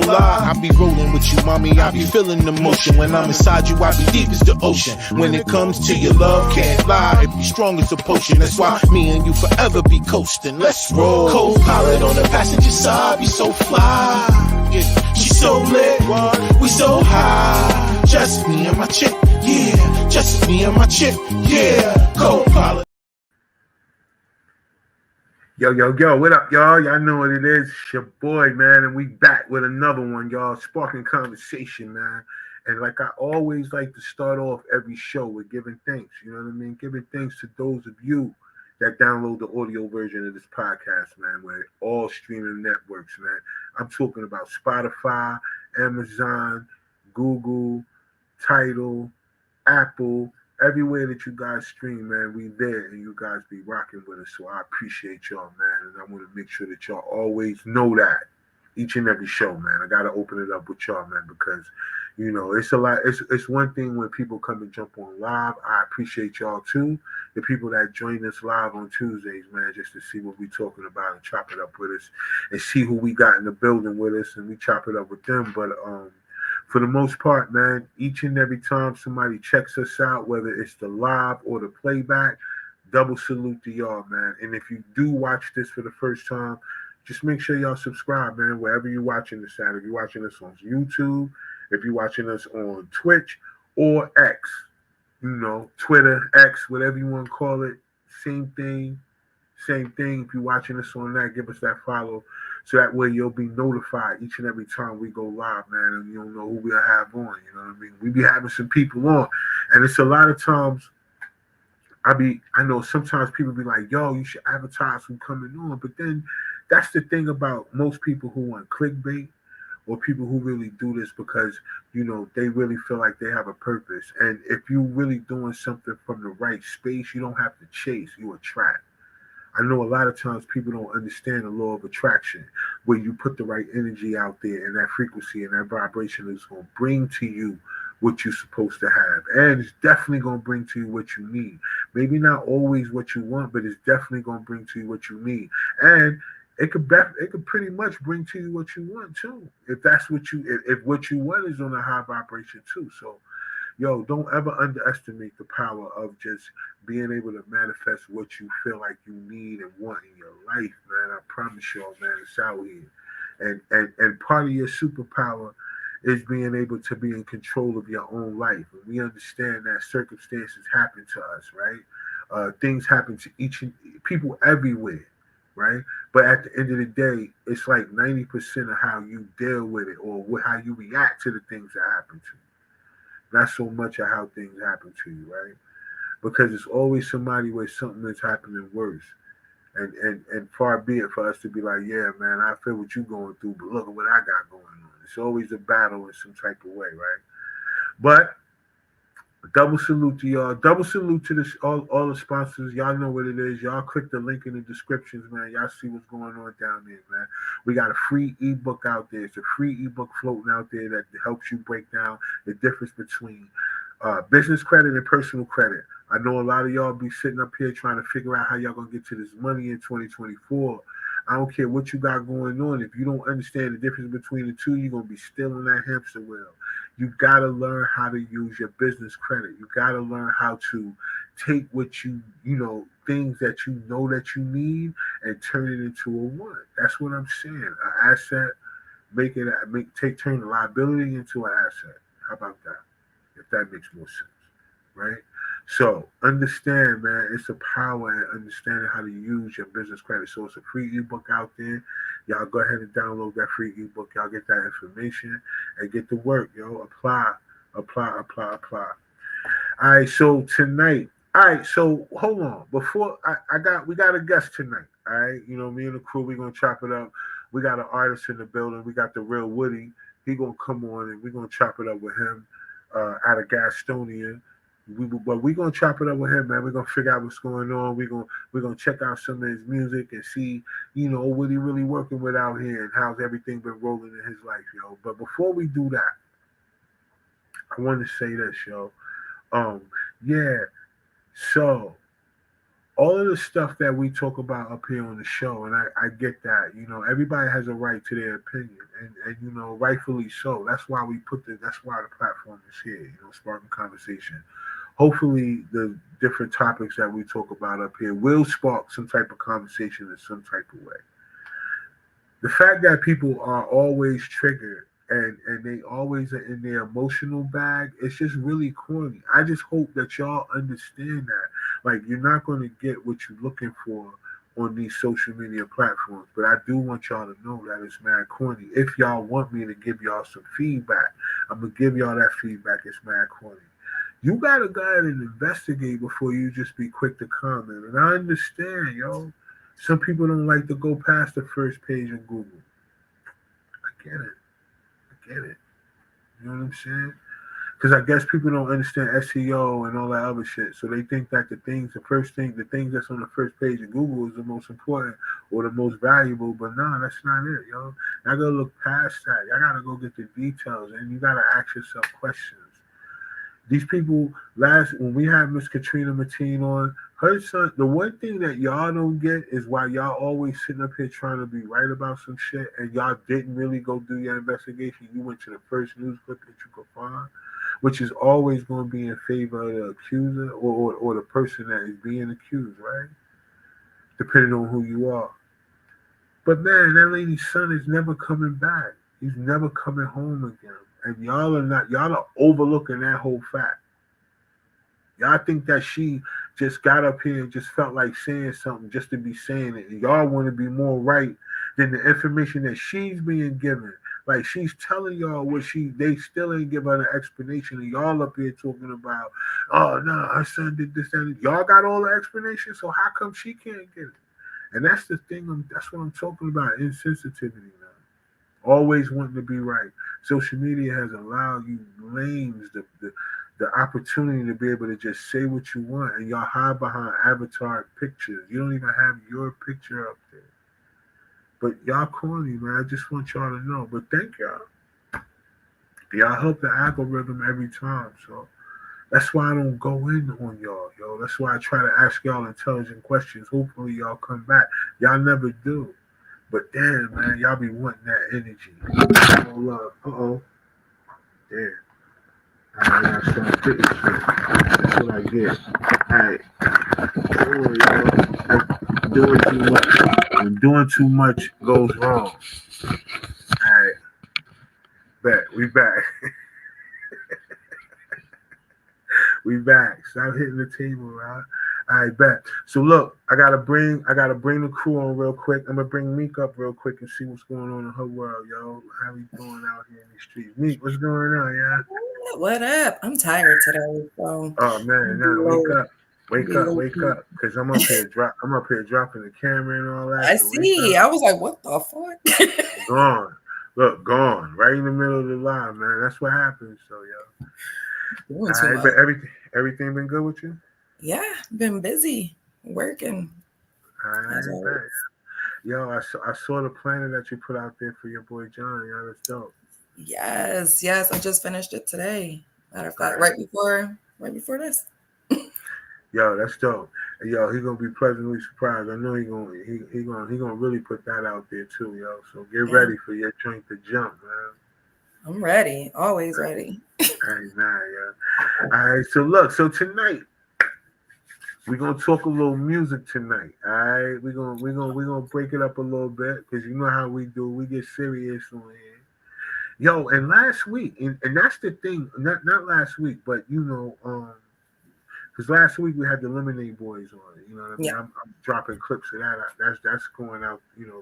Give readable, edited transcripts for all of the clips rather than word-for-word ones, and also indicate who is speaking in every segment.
Speaker 1: lie. I be rolling with you, mommy, I be feeling the motion. When I'm inside you, I be deep as the ocean. When it comes to your love, can't lie. If you strong as a potion, that's why me and you forever be coasting. Let's roll. Co-pilot on the passenger side, be so fly. Yeah, she so lit, we so high. Just me and my chick, yeah. Just me and my chick, yeah. Co-pilot.
Speaker 2: Yo, what up, y'all? Y'all know what it is. It's your boy, man, and we back with another one, y'all. Sparking conversation, man. And like I always like to start off every show with giving thanks, you know what I mean? Giving thanks to those of you that download the audio version of this podcast, man, with all streaming networks, man. I'm talking about Spotify, Amazon, Google, Tidal, Apple, everywhere that you guys stream, man, we there, and you guys be rocking with us. So I appreciate y'all, man, and I want to make sure that y'all always know that each and every show, man. I gotta open it up with y'all, man, because you know it's a lot. It's one thing when people come and jump on live. I appreciate y'all too. The people that join us live on Tuesdays, man, just to see what we talking about and chop it up with us, and see who we got in the building with us, and we chop it up with them. But for the most part, man, each and every time somebody checks us out, whether it's the live or the playback, double salute to y'all, man. And if you do watch this for the first time, just make sure y'all subscribe, man, wherever you're watching this at. If you're watching us on YouTube, if you're watching us on Twitch or X, you know, Twitter, X, whatever you want to call it, same thing. If you're watching us on that, give us that follow. So that way you'll be notified each and every time we go live, man, and you don't know who we'll have on, you know what I mean? We be having some people on, and it's a lot of times, I know sometimes people be like, yo, you should advertise who's coming on, but then that's the thing about most people who want clickbait, or people who really do this because, you know, they really feel like they have a purpose, and if you're really doing something from the right space, you don't have to chase, you attract. I know a lot of times people don't understand the law of attraction, where you put the right energy out there and that frequency and that vibration is going to bring to you what you're supposed to have. And it's definitely going to bring to you what you need. Maybe not always what you want, but it's definitely going to bring to you what you need. And it could pretty much bring to you what you want too. If that's what if what you want is on a high vibration too. So, yo, don't ever underestimate the power of just being able to manifest what you feel like you need and want in your life, man. I promise y'all, man, it's out here. And part of your superpower is being able to be in control of your own life. And we understand that circumstances happen to us, right? Things happen to people everywhere, right? But at the end of the day, it's like 90% of how you deal with it or how you react to the things that happen to you. Not so much of how things happen to you, right? Because it's always somebody where something is happening worse. And far be it for us to be like, yeah, man, I feel what you're going through, but look at what I got going on. It's always a battle in some type of way, right? But double salute to y'all. Double salute to all the sponsors. Y'all know what it is. Y'all click the link in the descriptions, man. Y'all see what's going on down there, man. We got a free ebook out there. It's a free ebook floating out there that helps you break down the difference between business credit and personal credit. I know a lot of y'all be sitting up here trying to figure out how y'all gonna get to this money in 2024. I don't care what you got going on. If you don't understand the difference between the two, you're gonna be still in that hamster wheel. You gotta learn how to use your business credit. You gotta learn how to take what things that you know that you need and turn it into a want. That's what I'm saying. An asset, turn the liability into an asset. How about that? If that makes more sense, right? So understand, man, it's a power in understanding how to use your business credit. So it's a free ebook out there. Y'all go ahead and download that free ebook. Y'all get that information and get to work, yo. Apply. All right, so tonight. All right, so hold on. Before we got a guest tonight. All right, you know, me and the crew, we're gonna chop it up. We got an artist in the building. We got the real Woody. He gonna come on and we're gonna chop it up with him out of Gastonia. But we're gonna chop it up with him, man. We're gonna figure out what's going on. We're gonna check out some of his music and see, you know, what he really working with out here and how's everything been rolling in his life, yo. But before we do that, I want to say this, yo. Yeah. So all of the stuff that we talk about up here on the show, and I get that, everybody has a right to their opinion, and rightfully so. That's why that's why the platform is here, sparking conversation. Hopefully, the different topics that we talk about up here will spark some type of conversation in some type of way. The fact that people are always triggered and they always are in their emotional bag, it's just really corny. I just hope that y'all understand that. Like, you're not going to get what you're looking for on these social media platforms, but I do want y'all to know that it's mad corny. If y'all want me to give y'all some feedback, I'm going to give y'all that feedback. It's mad corny. You got to go ahead and investigate before you just be quick to comment. And I understand, yo. Some people don't like to go past the first page of Google. I get it. You know what I'm saying? Because I guess people don't understand SEO and all that other shit. So they think that the things that's on the first page of Google is the most important or the most valuable. But no, that's not it, yo. Y'all gotta look past that. Y'all gotta go get the details, and you gotta ask yourself questions. These people, when we had Miss Katrina Mateen on, her son, the one thing that y'all don't get is why y'all always sitting up here trying to be right about some shit, and y'all didn't really go do your investigation. You went to the first news clip that you could find, which is always going to be in favor of the accuser or the person that is being accused, right? Depending on who you are. But man, that lady's son is never coming back. He's never coming home again. And y'all are overlooking that whole fact. Y'all think that she just got up here and just felt like saying something just to be saying it. And y'all want to be more right than the information that she's being given. Like, she's telling y'all they still ain't give her an explanation. And y'all up here talking about, oh no, her son did this, and y'all got all the explanation. So how come she can't get it? And that's the thing. That's what I'm talking about. Insensitivity now. Always wanting to be right. Social media has allowed you lames the opportunity to be able to just say what you want, and y'all hide behind avatar pictures. You don't even have your picture up there. But y'all corny, man. I just want y'all to know. But thank y'all. Y'all help the algorithm every time. So that's why I don't go in on y'all, yo. That's why I try to ask y'all intelligent questions. Hopefully y'all come back. Y'all never do. But damn, man, y'all be wanting that energy. Oh, love. Uh-oh. Damn. I gotta start fitting shit. That's what I get. Alright. Oh, yo. Doing too much. When doing too much goes wrong. Alright. Bet. We back. We back. Stop hitting the table, right? All right, bet. So look, I gotta bring the crew on real quick. I'm gonna bring Meek up real quick and see what's going on in her world, yo. How we doing out here in the streets? Meek, what's going on, yeah?
Speaker 3: What up? I'm tired today. So
Speaker 2: oh man, no, wake up, because I'm up here dropping the camera and all that.
Speaker 3: I see. I was like, what the fuck?
Speaker 2: Gone. Right in the middle of the line, man. That's what happens. So yo.
Speaker 3: Doing too much.
Speaker 2: But everything been good with you?
Speaker 3: Yeah, been busy working.
Speaker 2: All right, yo, I saw the planner that you put out there for your boy John. Yeah, that's dope.
Speaker 3: Yes. I just finished it today. Matter of fact, right before this.
Speaker 2: Yo, that's dope. Yo, he gonna be pleasantly surprised. I know he gonna really put that out there too, yo. So get ready for your joint to jump, man.
Speaker 3: I'm ready. Always ready.
Speaker 2: All right, so tonight we're gonna talk a little music tonight. All right, we're gonna break it up a little bit because you know how we do. We get serious on here, yo. And last week, and that's the thing. Not last week, but because last week we had the Lemonade Boys on. You know what I mean? Yeah. I'm dropping clips of that. That's going out,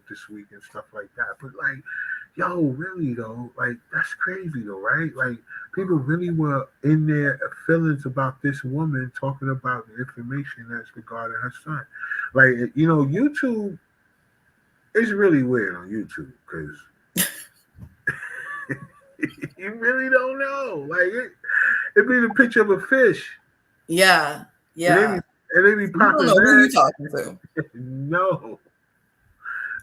Speaker 2: this week and stuff like that. But like, yo, really though, like that's crazy though, right? Like people really were in their feelings about this woman talking about the information that's regarding her son. Like, YouTube is really weird on YouTube because you really don't know. Like it be the picture of a fish.
Speaker 3: Yeah.
Speaker 2: And they be popping.
Speaker 3: You don't know who you talking to.
Speaker 2: No.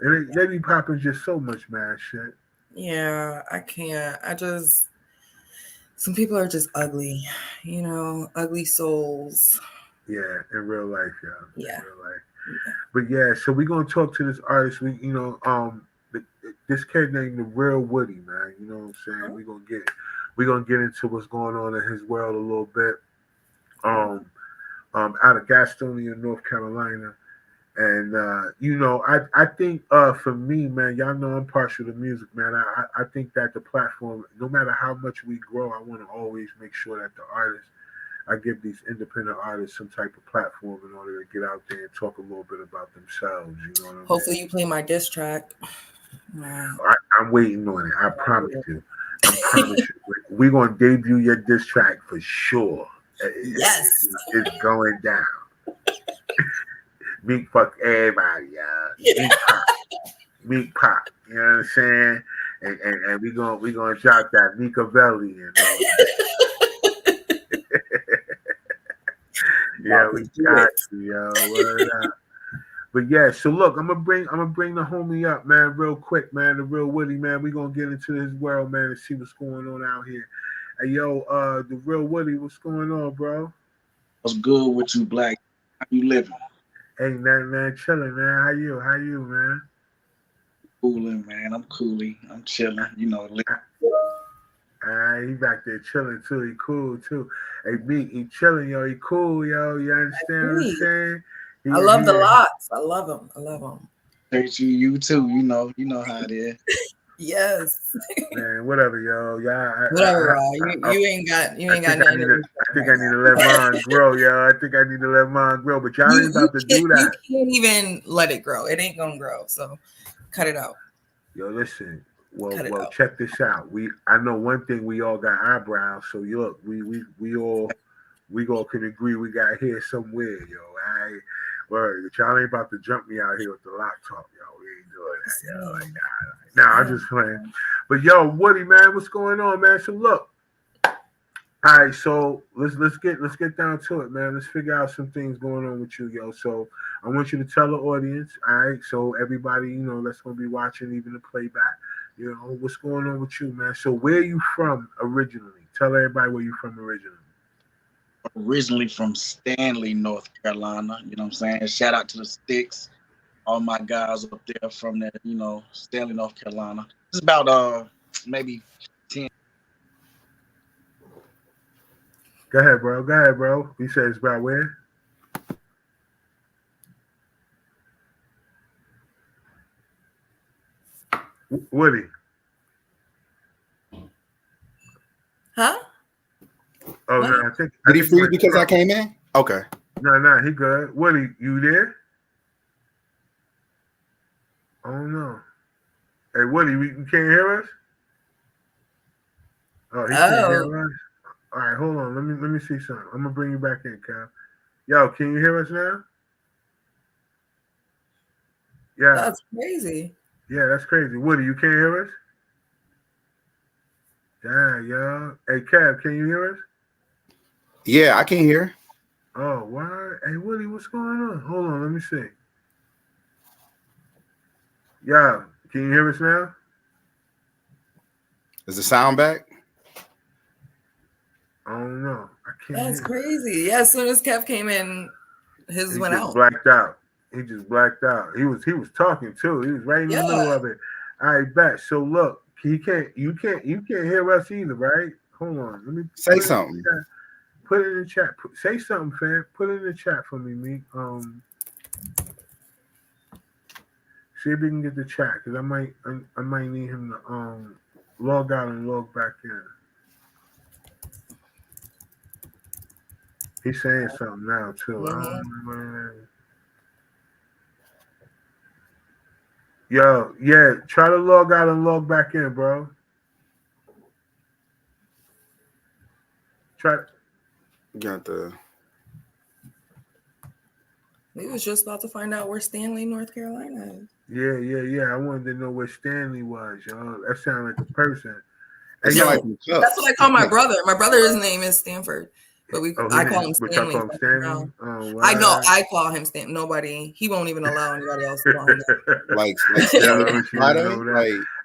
Speaker 2: And they be popping just so much mad shit.
Speaker 3: Yeah, I can't. Some people are just ugly, ugly souls.
Speaker 2: Yeah, in real life, yeah.
Speaker 3: Yeah.
Speaker 2: In real life.
Speaker 3: Yeah.
Speaker 2: But yeah, so we're gonna talk to this artist. This kid named the Real Woody, man. You know what I'm saying?
Speaker 3: Oh.
Speaker 2: We're gonna get into what's going on in his world a little bit. Out of Gastonia, North Carolina. And I think for me, man, y'all know I'm partial to music, man. I think that the platform, no matter how much we grow, I want to always make sure that the artists, I give these independent artists some type of platform in order to get out there and talk a little bit about themselves. You know what I mean?
Speaker 3: Hopefully you play my diss track. Wow.
Speaker 2: I'm waiting on it. I promise you. We're gonna debut your diss track for sure.
Speaker 3: Yes.
Speaker 2: It's going down. Meek fuck everybody, y'all. Meek pop. You know what I'm saying? And we gonna drop that Machiavelli and all that. Yeah, we got you, yo. Word up. But yeah, so look, I'm gonna bring the homie up, man, real quick, man. The Real Woody, man. We gonna get into his world, man, and see what's going on out here. Hey, yo, the Real Woody, what's going on, bro?
Speaker 4: What's good with you, Black? How you living?
Speaker 2: Hey, man, chilling, man. How you, man?
Speaker 4: Cooling, man. I'm coolie. I'm chilling. You know.
Speaker 2: He back there chilling too. He cool too. Hey, Meek, he chilling, yo. He cool, yo. You understand what I'm saying?
Speaker 3: I love the lots. I love them.
Speaker 4: Thank you too. You know how it is.
Speaker 3: Yes.
Speaker 2: Man, whatever, yo. Yeah.
Speaker 3: Whatever, you ain't got nothing.
Speaker 2: I think I need to let mine grow, yo. I think I need to let mine grow, but y'all ain't about to do that.
Speaker 3: You can't even let it grow. It ain't gonna grow. So cut it out.
Speaker 2: Yo, listen. Well, check this out. I know one thing. We all got eyebrows. So look, we all can agree we got hair somewhere, yo. All right. Word, but y'all ain't about to jump me out here with the lock talk, yo. We ain't doing that, yo. Like, nah, I'm just playing. But yo, Woody, man, what's going on, man? So look, all right. So let's get down to it, man. Let's figure out some things going on with you, yo. So I want you to tell the audience, all right. So everybody, that's gonna be watching, even the playback, what's going on with you, man. So where are you from originally? Tell everybody where you from originally.
Speaker 4: Originally from Stanley, North Carolina. You know what I'm saying? Shout out to the Sticks. All my guys up there from there, Stanley, North Carolina. It's about maybe 10.
Speaker 2: Go ahead, bro. You said it's about where? Woody.
Speaker 3: Huh?
Speaker 2: Oh, no, I think.
Speaker 5: Did he freeze because I came in? Okay.
Speaker 2: No, he good. Woody, you there? Oh no. Hey, Woody, you can't hear us? Oh, he can't hear us. All right, hold on. Let me see something. I'm gonna bring you back in, Cal. Yo, can you hear us now? Yeah.
Speaker 3: That's crazy.
Speaker 2: Yeah, that's crazy. Woody, you can't hear us? Damn, yo. Hey, Cav, can you hear us?
Speaker 5: Yeah, I can hear.
Speaker 2: Oh, what? Hey, Woody, what's going on? Hold on, let me see. Yeah, can you hear us now?
Speaker 5: Is the sound back?
Speaker 2: I don't know. I can't.
Speaker 3: That's crazy. Yeah, as soon as Kev came in, his went out.
Speaker 2: Blacked out. He just blacked out. He was talking too. He was right in the middle of it. All right, bet. So look, you can't hear us either, right? Hold on. Let me
Speaker 5: say something.
Speaker 2: Put it in the chat. Say something, fam. Put it in the chat for me, Meek. See if we can get the chat, because I might need him to log out and log back in. He's saying something now too. Yo, yeah, try to log out and log back in, bro. Try.
Speaker 5: Got the.
Speaker 3: We was just about to find out where Stanley, North Carolina is.
Speaker 2: Yeah. I wanted to know where Stanley was, y'all. That sounds like a person.
Speaker 3: Hey, yo, that's what I call my brother. My brother's name is Stanford, but I call him Stanley.
Speaker 2: Oh, wow.
Speaker 3: I know I call him Stanley. He won't even allow anybody else to call him.
Speaker 5: like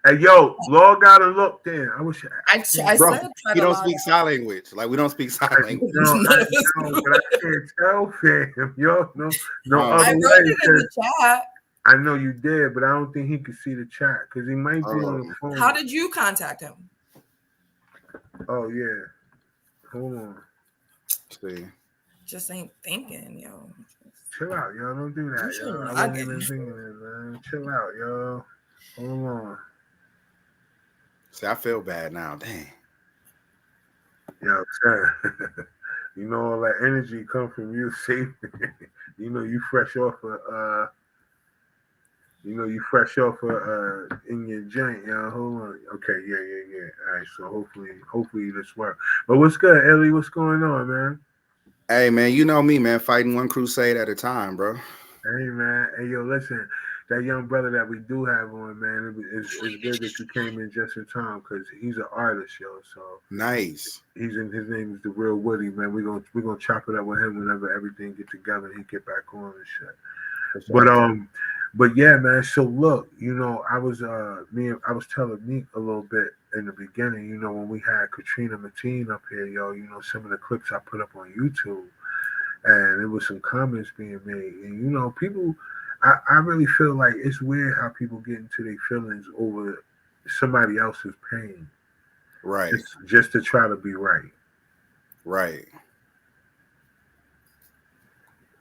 Speaker 2: Hey, Hey, yo, log out and look. Damn, I wish
Speaker 3: I
Speaker 5: Bro,
Speaker 3: said try
Speaker 5: he
Speaker 3: to
Speaker 5: don't
Speaker 3: log
Speaker 5: speak sign language. Like we don't speak sign
Speaker 2: I
Speaker 5: language.
Speaker 2: know, but I can't tell, fam. Yo, no
Speaker 5: Oh,
Speaker 3: I
Speaker 2: other
Speaker 3: wrote
Speaker 2: way.
Speaker 3: it in the chat.
Speaker 2: I know you did, but I don't think he could see the chat because he might be on the phone.
Speaker 3: How did you contact him?
Speaker 2: Oh yeah, hold on.
Speaker 5: see.
Speaker 3: Just ain't thinking, yo.
Speaker 2: Chill out, yo. Don't do that,
Speaker 3: You
Speaker 2: yo. I
Speaker 3: should
Speaker 2: wasn't even
Speaker 3: log in.
Speaker 2: thinking it, man. Chill out, yo. Hold on.
Speaker 5: See, I feel bad now. Dang.
Speaker 2: Yo, sir. You know all that energy come from you, see? You know you fresh off in your joint, yo. Hold on. Okay, yeah. All right, so hopefully this works. But what's good, Ellie? What's going on, man?
Speaker 5: Hey man, you know me, man. Fighting one crusade at a time, bro.
Speaker 2: Hey man, hey yo, listen, that young brother that we do have on, man, it's good that you came in just in time because he's an artist, yo. So
Speaker 5: Nice.
Speaker 2: his name is the Real Woody, man. We're gonna chop it up with him whenever everything get together and he get back on and shit. But yeah, man. So look, you know, I was telling Meek a little bit in the beginning, you know, when we had Katrina Mateen up here, yo, you know, some of the clips I put up on YouTube. And there was some comments being made, and you know, people. I really feel like it's weird how people get into their feelings over somebody else's pain,
Speaker 5: Right.
Speaker 2: just to try to be right.
Speaker 5: Right.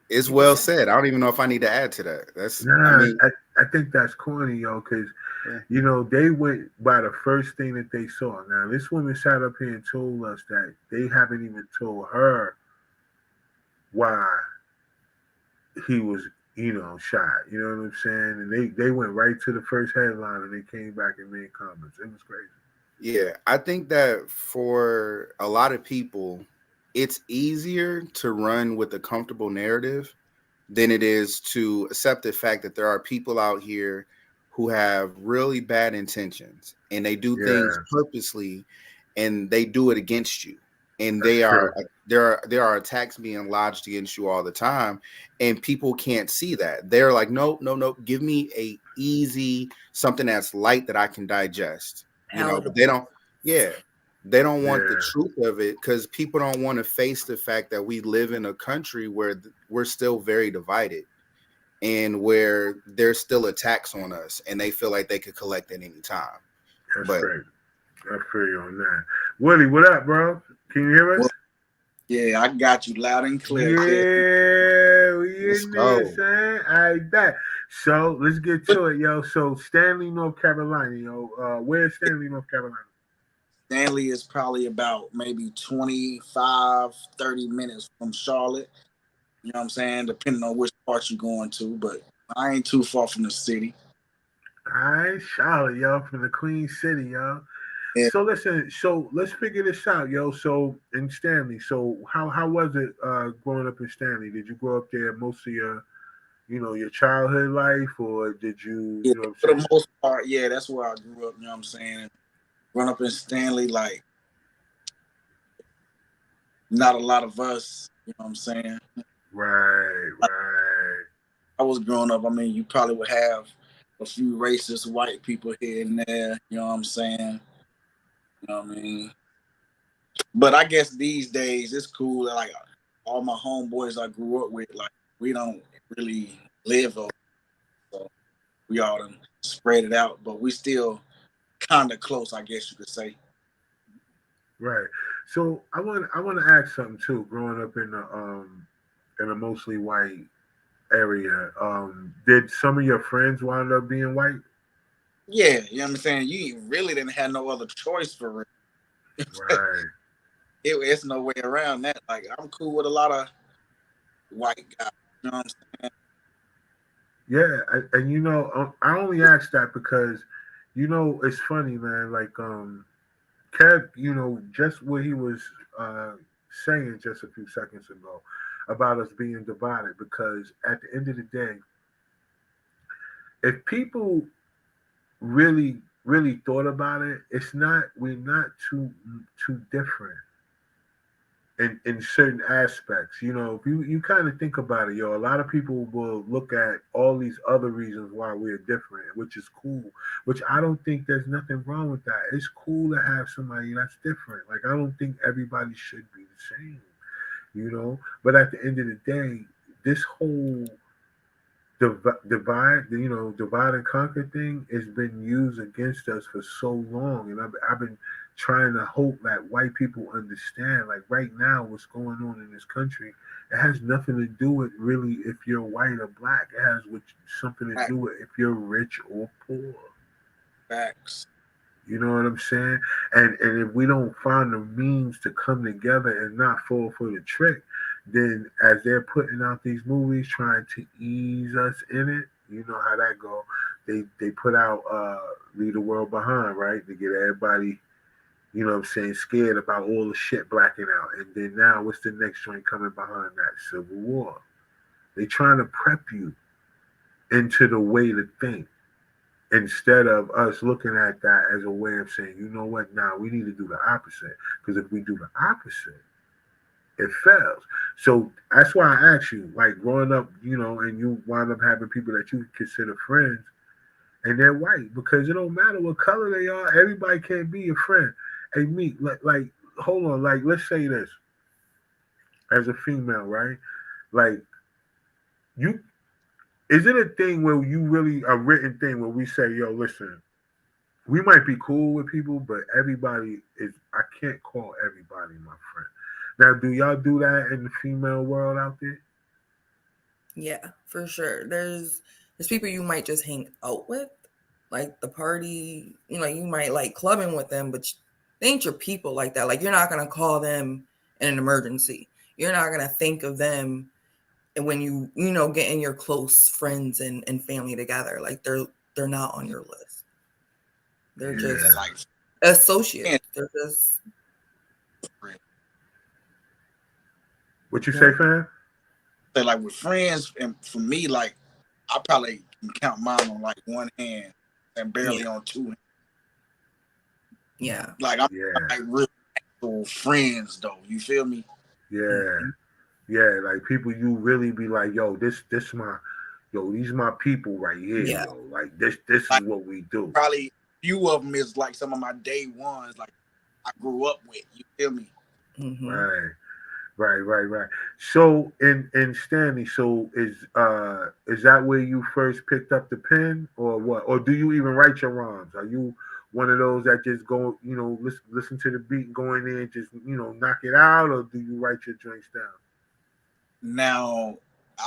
Speaker 5: It's well said. I don't even know if I need to add to that.
Speaker 2: I think that's corny, yo, because
Speaker 5: yeah.
Speaker 2: you know they went by the first thing that they saw. Now this woman sat up here and told us that they haven't even told her why he was, you know, shot. You know what I'm saying? And they went right to the first headline and they came back and made comments. It was crazy.
Speaker 5: Yeah, I think that for a lot of people, it's easier to run with a comfortable narrative than it is to accept the fact that there are people out here who have really bad intentions and they do things purposely and they do it against you. And there are attacks being lodged against you all the time, and people can't see that. They're like, no, give me a easy something that's light that I can digest. You know, but they don't want the truth of it because people don't want to face the fact that we live in a country where we're still very divided and where there's still attacks on us and they feel like they could collect at any time.
Speaker 2: That's great. I feel you on that. Willie, what up, bro? Can you hear us?
Speaker 4: Well, yeah, I got you loud and clear.
Speaker 2: Yeah, we in there, son. I bet. So let's get to it, yo. So Stanley, North Carolina, yo. Where's Stanley, North Carolina?
Speaker 4: Stanley is probably about maybe 25, 30 minutes from Charlotte. You know what I'm saying? Depending on which part you're going to, but I ain't too far from the city.
Speaker 2: All right, Charlotte, yo, from the Queen City, yo.
Speaker 4: Yeah.
Speaker 2: So listen, so let's figure this out, yo. So in Stanley, so how was it growing up in Stanley? Did you grow up there most of your, you know, your childhood life, or did you?
Speaker 4: Yeah,
Speaker 2: you know
Speaker 4: for the most part, yeah, that's where I grew up. You know what I'm saying? Growing up in Stanley, like not a lot of us. You know what I'm saying?
Speaker 2: Right.
Speaker 4: I was growing up. I mean, you probably would have a few racist white people here and there. You know what I'm saying? You know what I mean? But I guess these days it's cool that like all my homeboys I grew up with, like we don't really live over, so we all done spread it out, but we still kind of close, I guess you could say.
Speaker 2: Right. So I want to ask something too. Growing up in a mostly white area, did some of your friends wind up being white?
Speaker 4: Yeah, you know what I'm saying? You really didn't have no other choice for real.
Speaker 2: Right.
Speaker 4: It's no way around that. Like I'm cool with a lot of white guys. You know what I'm saying?
Speaker 2: Yeah, and you know, I only asked that because, you know, it's funny, man. Like, Kev, you know, just what he was saying just a few seconds ago about us being divided. Because at the end of the day, if people really thought about it, we're not too different. in certain aspects. You know, if you kind of think about it, yo, a lot of people will look at all these other reasons why we're different, which is cool. Which I don't think there's nothing wrong with that. It's cool to have somebody that's different. Like I don't think everybody should be the same. You know, but at the end of the day, this whole divide and conquer thing has been used against us for so long, and I've been trying to hope that white people understand. Like right now, what's going on in this country, it has nothing to do with really if you're white or black. It has something to do with if you're rich or poor.
Speaker 4: Facts.
Speaker 2: You know what I'm saying? And if we don't find the means to come together and not fall for the trick, then as they're putting out these movies trying to ease us in it, you know how that go. They put out Leave the World Behind, right? To get everybody, you know what I'm saying, scared about all the shit blacking out. And then now what's the next joint coming behind that? Civil War. They trying to prep you into the way to think, instead of us looking at that as a way of saying, you know what, now we need to do the opposite. Because if we do the opposite, it fails. So that's why I asked you, like growing up, you know, and you wind up having people that you consider friends and they're white, because it don't matter what color they are, everybody can't be your friend. Hey, Meek, like hold on, like let's say this. As a female, right? Like you, is it a thing where you really, a written thing where we say, yo, listen, we might be cool with people, but everybody is, I can't call everybody my friend. Now, do y'all do that in the female world out there?
Speaker 3: Yeah, for sure. There's people you might just hang out with, like the party, you know, you might like clubbing with them, but they ain't your people like that. Like you're not gonna call them in an emergency. You're not gonna think of them and when you know getting your close friends and family together. Like they're not on your list. They're just
Speaker 4: Like
Speaker 3: associates. They're just
Speaker 2: What you say, fam?
Speaker 4: like with friends, and for me, like I probably can count mine on like one hand and barely on two hands.
Speaker 3: Yeah.
Speaker 4: Like I'm like real actual friends though. You feel me?
Speaker 2: Yeah. Yeah, like people you really be like, yo, this my, yo, these my people right here, yo. Like this
Speaker 4: like,
Speaker 2: is what we do.
Speaker 4: Probably few of them is like some of my day ones, like I grew up with. You feel me?
Speaker 3: Mm-hmm.
Speaker 2: Right. So in Stanley, so is that where you first picked up the pen, or what? Or do you even write your rhymes? Are you one of those that just go, you know, listen to the beat, go in there and just, you know, knock it out, or do you write your joints down?
Speaker 4: Now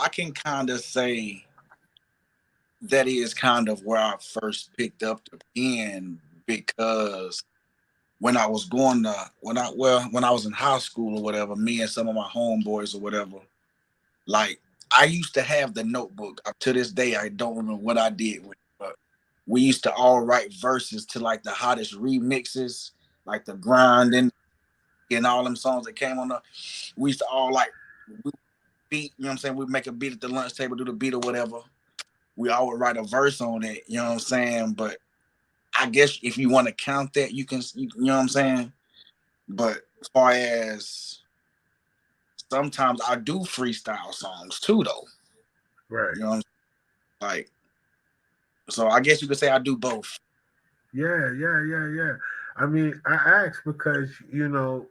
Speaker 4: I can kind of say that is kind of where I first picked up the pen, because when I was when I was in high school or whatever, me and some of my homeboys or whatever, like I used to have the notebook. To this day, I don't remember what I did with it, but we used to all write verses to like the hottest remixes, like the grind and all them songs that came on we used to all like beat, you know what I'm saying? We'd make a beat at the lunch table, do the beat or whatever. We all would write a verse on it, you know what I'm saying? But I guess if you want to count that, you know what I'm saying? But as far as sometimes I do freestyle songs too, though.
Speaker 2: Right.
Speaker 4: You know what I'm saying? Like, so I guess you could say I do both.
Speaker 2: Yeah. I mean, I asked because, you know,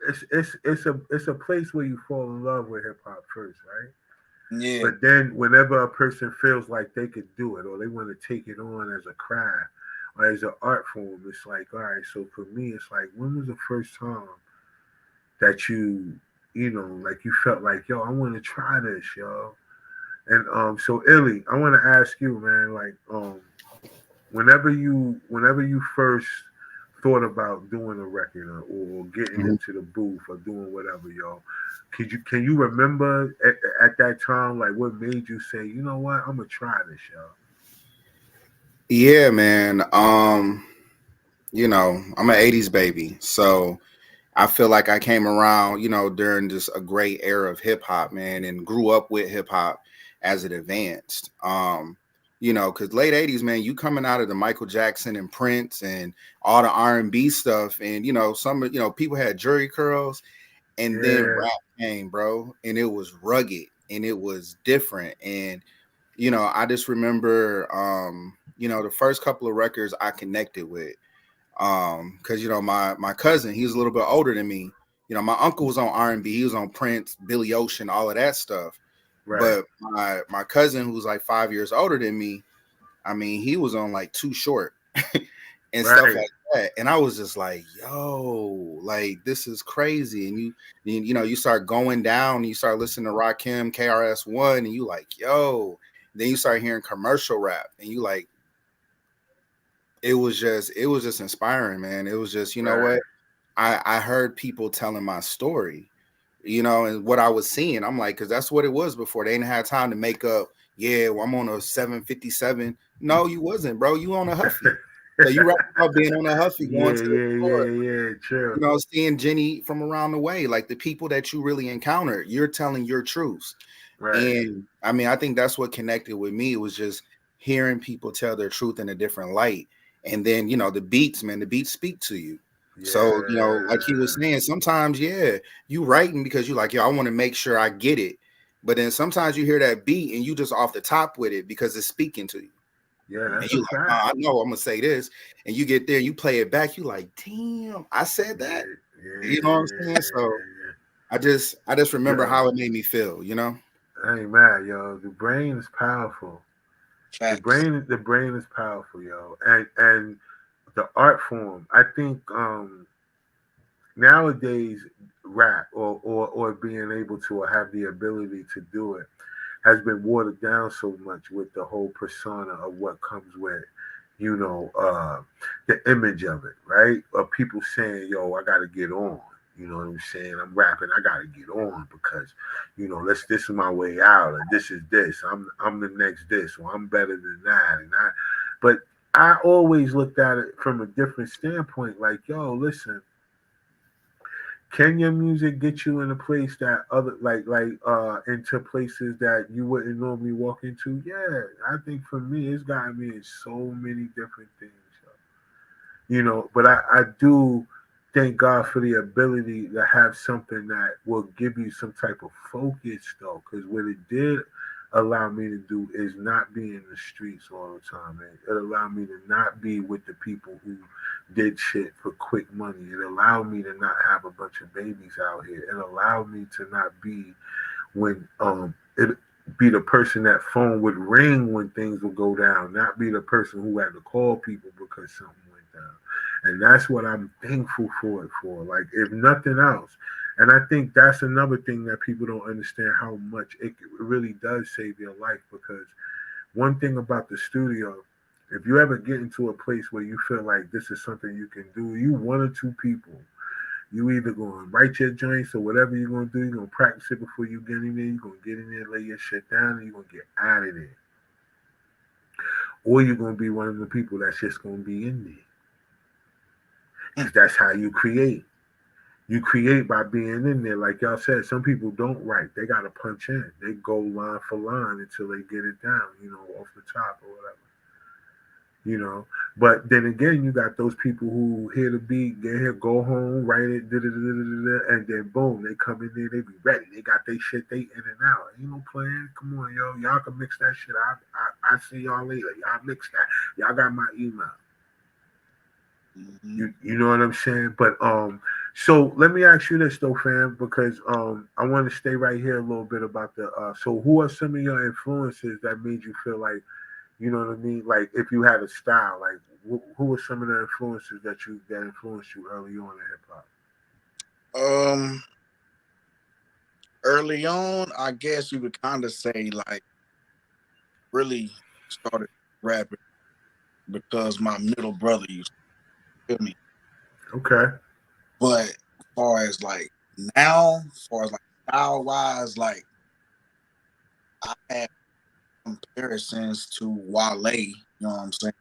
Speaker 2: it's a place where you fall in love with hip hop first, right?
Speaker 4: Yeah.
Speaker 2: But then whenever a person feels like they could do it, or they want to take it on as a craft or as an art form, it's like, all right, so for me, it's like, when was the first time that you know, like you felt like, yo, I want to try this, yo? And so Illy, I want to ask you, man, like, whenever you first thought about doing a record, or getting into the booth or doing whatever, yo, can you remember at that time, like, what made you say, you know what, I'm gonna try this, yo?
Speaker 5: Yeah, man. You know, I'm an 80s baby, so I feel like I came around, you know, during just a great era of hip hop, man, and grew up with hip hop as it advanced. you know, because late 80s, man, you coming out of the Michael Jackson and Prince and all the R&B stuff, and you know, some, you know, people had jury curls, and then
Speaker 2: Yeah.
Speaker 5: rap came, bro, and it was rugged and it was different. And you know, I just remember you know, the first couple of records I connected with, because you know, my cousin, he was a little bit older than me. You know, my uncle was on R&B, he was on Prince, Billy Ocean, all of that stuff.
Speaker 2: Right.
Speaker 5: But my cousin, who was like 5 years older than me, I mean, he was on like Too Short and stuff
Speaker 2: Right.
Speaker 5: like that. And I was just like, yo, like this is crazy. And you know, you start going down and you start listening to Rakim, KRS-One, and you like, yo, then you start hearing commercial rap and you like, it was just inspiring, man. It was just, you know
Speaker 2: Right.
Speaker 5: what? I heard people telling my story, you know, and what I was seeing. I'm like, because that's what it was before. They didn't have time to make up, yeah, well, I'm on a 757. No, you wasn't, bro. You on a Huffy. So you right about being on a Huffy going to the store,
Speaker 2: Yeah. True.
Speaker 5: you know, seeing Jenny from around the way, like the people that you really encountered, you're telling your truths.
Speaker 2: Right.
Speaker 5: And I mean, I think that's what connected with me. It was just hearing people tell their truth in a different light. And then, you know, the beats, man, the beats speak to you. So, you know, like he was
Speaker 2: Yeah.
Speaker 5: saying, sometimes, yeah, you writing because you like, yo, I want to make sure I get it. But then sometimes you hear that beat and you just off the top with it because it's speaking to you.
Speaker 2: Yeah,
Speaker 5: And
Speaker 2: that's a
Speaker 5: you like,
Speaker 2: fact.
Speaker 5: I know I'm gonna say this. And you get there, you play it back, you like, damn, I said
Speaker 2: Yeah,
Speaker 5: that. You know what I'm saying? So
Speaker 2: yeah.
Speaker 5: I just remember
Speaker 2: Yo,
Speaker 5: how it made me feel, you know?
Speaker 2: I ain't mad, yo. The brain is powerful.
Speaker 4: Facts.
Speaker 2: The brain is powerful, yo. And the art form, I think nowadays rap or being able to have the ability to do it has been watered down so much with the whole persona of what comes with, you know, the image of it, right? Of people saying, yo, I gotta get on. You know what I'm saying? I'm rapping, I gotta get on because, you know, this is my way out, or this is this. I'm the next this, or I'm better than that. But I always looked at it from a different standpoint, like, yo, listen, can your music get you in a place that other into places that you wouldn't normally walk into? Yeah, I think for me, it's gotten me in so many different things. You know, but I do thank God for the ability to have something that will give you some type of focus, though, because what it did allow me to do is not be in the streets all the time, man. It allowed me to not be with the people who did shit for quick money. It allowed me to not have a bunch of babies out here. It allowed me to not be when it be the person that phone would ring when things would go down, not be the person who had to call people because something went down. And that's what I'm thankful for it for. Like, if nothing else. And I think that's another thing that people don't understand how much it really does save your life, because one thing about the studio, if you ever get into a place where you feel like this is something you can do, you one or two people, you either gonna write your joints or whatever you're gonna do, you're gonna practice it before you get in there, you're gonna get in there, lay your shit down, and you're gonna get out of there. Or you're gonna be one of the people that's just gonna be in there. 'Cause that's how you create. You create by being in there. Like y'all said, some people don't write. They gotta punch in. They go line for line until they get it down, you know, off the top or whatever. You know, but then again, you got those people who hear the beat, get here, go home, write it, and then boom, they come in there, they be ready. They got their shit, they in and out. Ain't no playing. Come on, yo, y'all can mix that shit. I see y'all later. Y'all mix that. Y'all got my email.
Speaker 4: Mm-hmm.
Speaker 2: You know what I'm saying? But so let me ask you this though, fam, because I want to stay right here a little bit about the so who are some of your influences that made you feel like, you know what I mean? Like, if you had a style, like who were some of the influences that influenced you early on in hip hop?
Speaker 4: Early on, I guess you could kind of say like really started rapping because my middle brother used to feel me.
Speaker 2: Okay.
Speaker 4: But as far as like now, as far as like style wise, like I have comparisons to Wale, you know what I'm saying?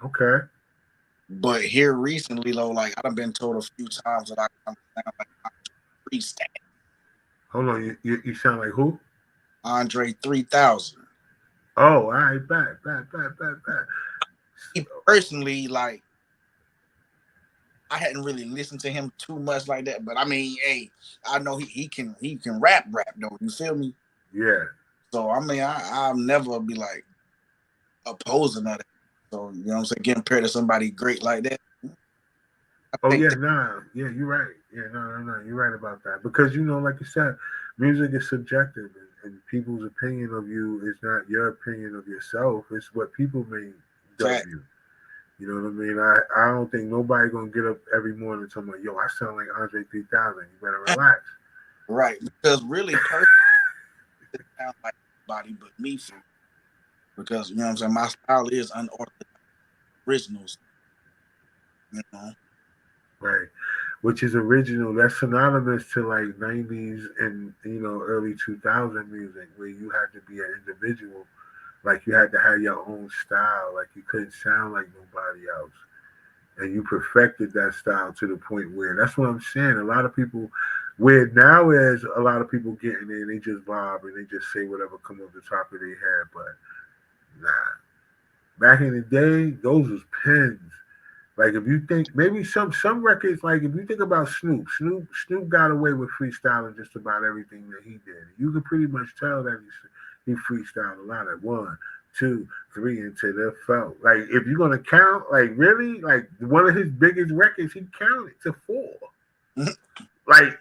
Speaker 2: Okay.
Speaker 4: But here recently, though, like I've been told a few times that I kind of sound like Andre freestyle.
Speaker 2: Hold on. You sound like who?
Speaker 4: Andre 3000.
Speaker 2: Oh, all right, back.
Speaker 4: He personally, like, I hadn't really listened to him too much like that, but I mean, hey, I know he can rap though. You feel me?
Speaker 2: Yeah.
Speaker 4: So I mean, I'll never be like opposing that. So you know what I'm saying, getting paired to somebody great like that.
Speaker 2: Oh yeah, yeah, you're right. Yeah, no, you're right about that. Because like you said, music is subjective, and people's opinion of you is not your opinion of yourself. It's what people may dub you. You know what I mean? I don't think nobody gonna get up every morning and tell me, yo, I sound like Andre 3000. You better relax.
Speaker 4: Right, because really, personally, it sounds like anybody but me. Because you know what I'm saying, my style is unorthodox, originals. You know.
Speaker 2: Right. Which is original. That's synonymous to like 90s and early 2000 music, where you had to be an individual. Like you had to have your own style. Like you couldn't sound like nobody else. And you perfected that style to the point where, that's what I'm saying. A lot of people, where now is a lot of people getting in, they just vibe and they just say whatever come off the top of their head. But nah. Back in the day, those was pens. Like if you think maybe some records, like if you think about Snoop got away with freestyling just about everything that he did. You can pretty much tell that he freestyled a lot at 1, 2, 3 until they felt. Like if you're gonna count, like really, like one of his biggest records, he counted to 4. Like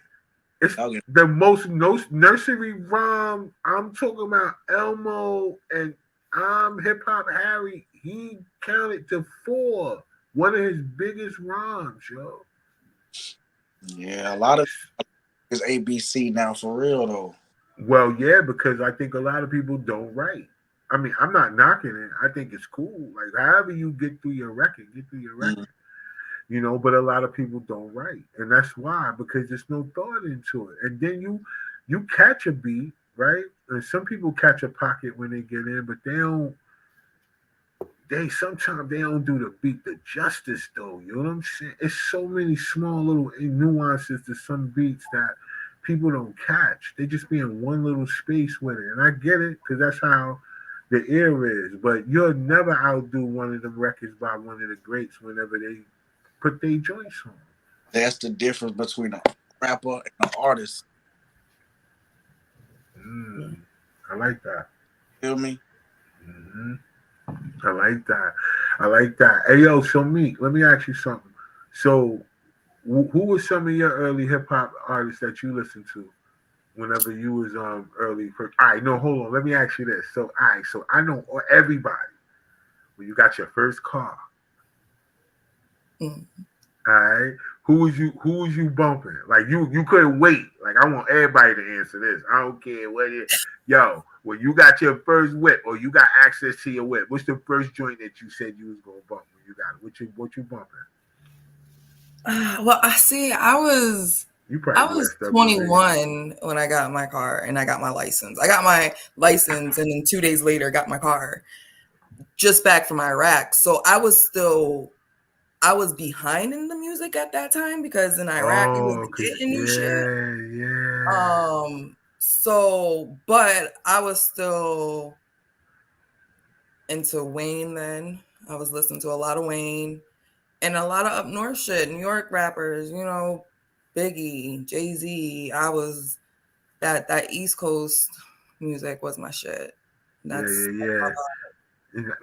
Speaker 2: it's the most nursery rhyme. I'm talking about Elmo and I'm Hip Hop Harry. He counted to 4. One of his biggest rhymes, yo.
Speaker 4: Yeah, a lot of is ABC now for real though.
Speaker 2: Well, yeah, because I think a lot of people don't write. I mean, I'm not knocking it. I think it's cool. Like however you get through your record, Mm-hmm. But a lot of people don't write. And that's why, because there's no thought into it. And then you catch a beat, right? And some people catch a pocket when they get in, but sometimes they don't do the beat the justice though. You know what I'm saying? It's so many small little nuances to some beats that people don't catch. They just be in one little space with it. And I get it, because that's how the ear is. But you'll never outdo one of them records by one of the greats whenever they put their joints on.
Speaker 4: That's the difference between a rapper and an artist.
Speaker 2: I like that.
Speaker 4: Feel me?
Speaker 2: Mm-hmm. I like that. Hey, yo, so Meek, let me ask you something. So, who were some of your early hip hop artists that you listened to whenever you was early? All right, no, hold on. Let me ask you this. So, so I know everybody. When you got your first car, all right, who was you bumping? Like you couldn't wait. Like I want everybody to answer this. I don't care what it. Yo, when you got your first whip or you got access to your whip, what's the first joint that you said you was gonna bump when you got it? What you bumping?
Speaker 3: Well, I was 21 when I got my car and I got my license. I got my license and then 2 days later got my car just back from Iraq. So I was behind in the music at that time because in Iraq it was getting new shit.
Speaker 2: Yeah.
Speaker 3: So, but I was still into Wayne then. I was listening to a lot of Wayne and a lot of up north shit, New York rappers, Biggie, Jay-Z. I was that East Coast music was my shit.
Speaker 2: Yeah.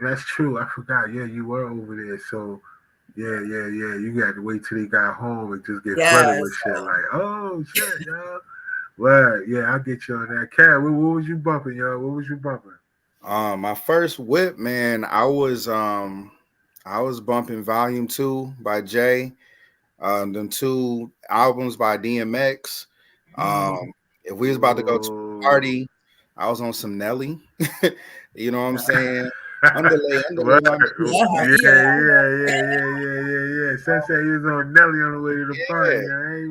Speaker 2: That's true. I forgot. Yeah, you were over there. So yeah. You got to wait till they got home and just get flooded with shit. Like, oh shit, y'all. Well, yeah, I'll get you on that. Cat, what was you bumping, y'all? What was you bumping?
Speaker 5: My first whip, man, I was bumping Volume 2 by Jay, them 2 albums by DMX. If we was about to go to a party, I was on some Nelly. You know what I'm saying? Underlay.
Speaker 2: Yeah. Sensei was on Nelly on the way to the party.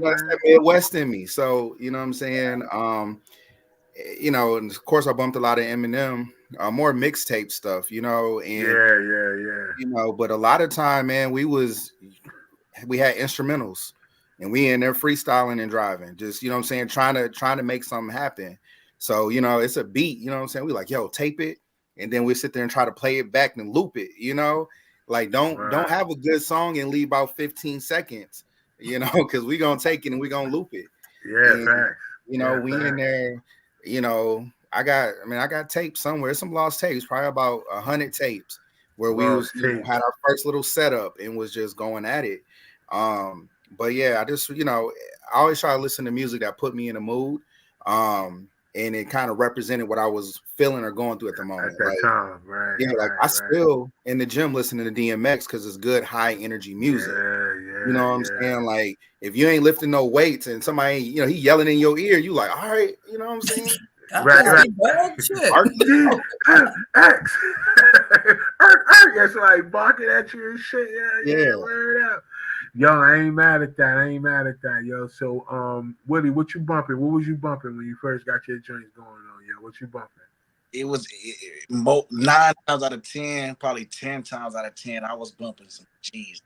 Speaker 5: That's that Midwest in me. So, you know what I'm saying? And of course I bumped a lot of Eminem, more mixtape stuff, and
Speaker 2: yeah.
Speaker 5: But a lot of time, man, we had instrumentals and we in there freestyling and driving, just, you know what I'm saying, trying to make something happen. So, it's a beat, you know what I'm saying? We like, yo, tape it. and then we sit there and try to play it back and loop it, you know. Like don't have a good song and leave about 15 seconds, you know, because we gonna take it and we gonna loop it.
Speaker 2: Yeah,
Speaker 5: and,
Speaker 2: facts.
Speaker 5: You know,
Speaker 2: yeah,
Speaker 5: we
Speaker 2: facts.
Speaker 5: in there, you know. I got tapes somewhere, some lost tapes, probably about 100 tapes where we was had our first little setup and was just going at it. But yeah, I just, you know, I always try to listen to music that put me in a mood. And it kind of represented what I was feeling or going through at the moment.
Speaker 2: At that time, right?
Speaker 5: Yeah, like I still in the gym listening to DMX because it's good high energy music. You know what I'm saying? Like if you ain't lifting no weights and somebody, you know, he yelling in your ear, you like, all right, you know what I'm saying?
Speaker 2: Right. X. That's like barking at you and shit. Yeah. Word up. Yo, I ain't mad at that. Yo, so Woody, what you bumping? What was you bumping when you first got your joints going on? Yo, what you bumping?
Speaker 4: It was 9 times out of 10, probably 10 times out of 10, I was bumping some Jeezy.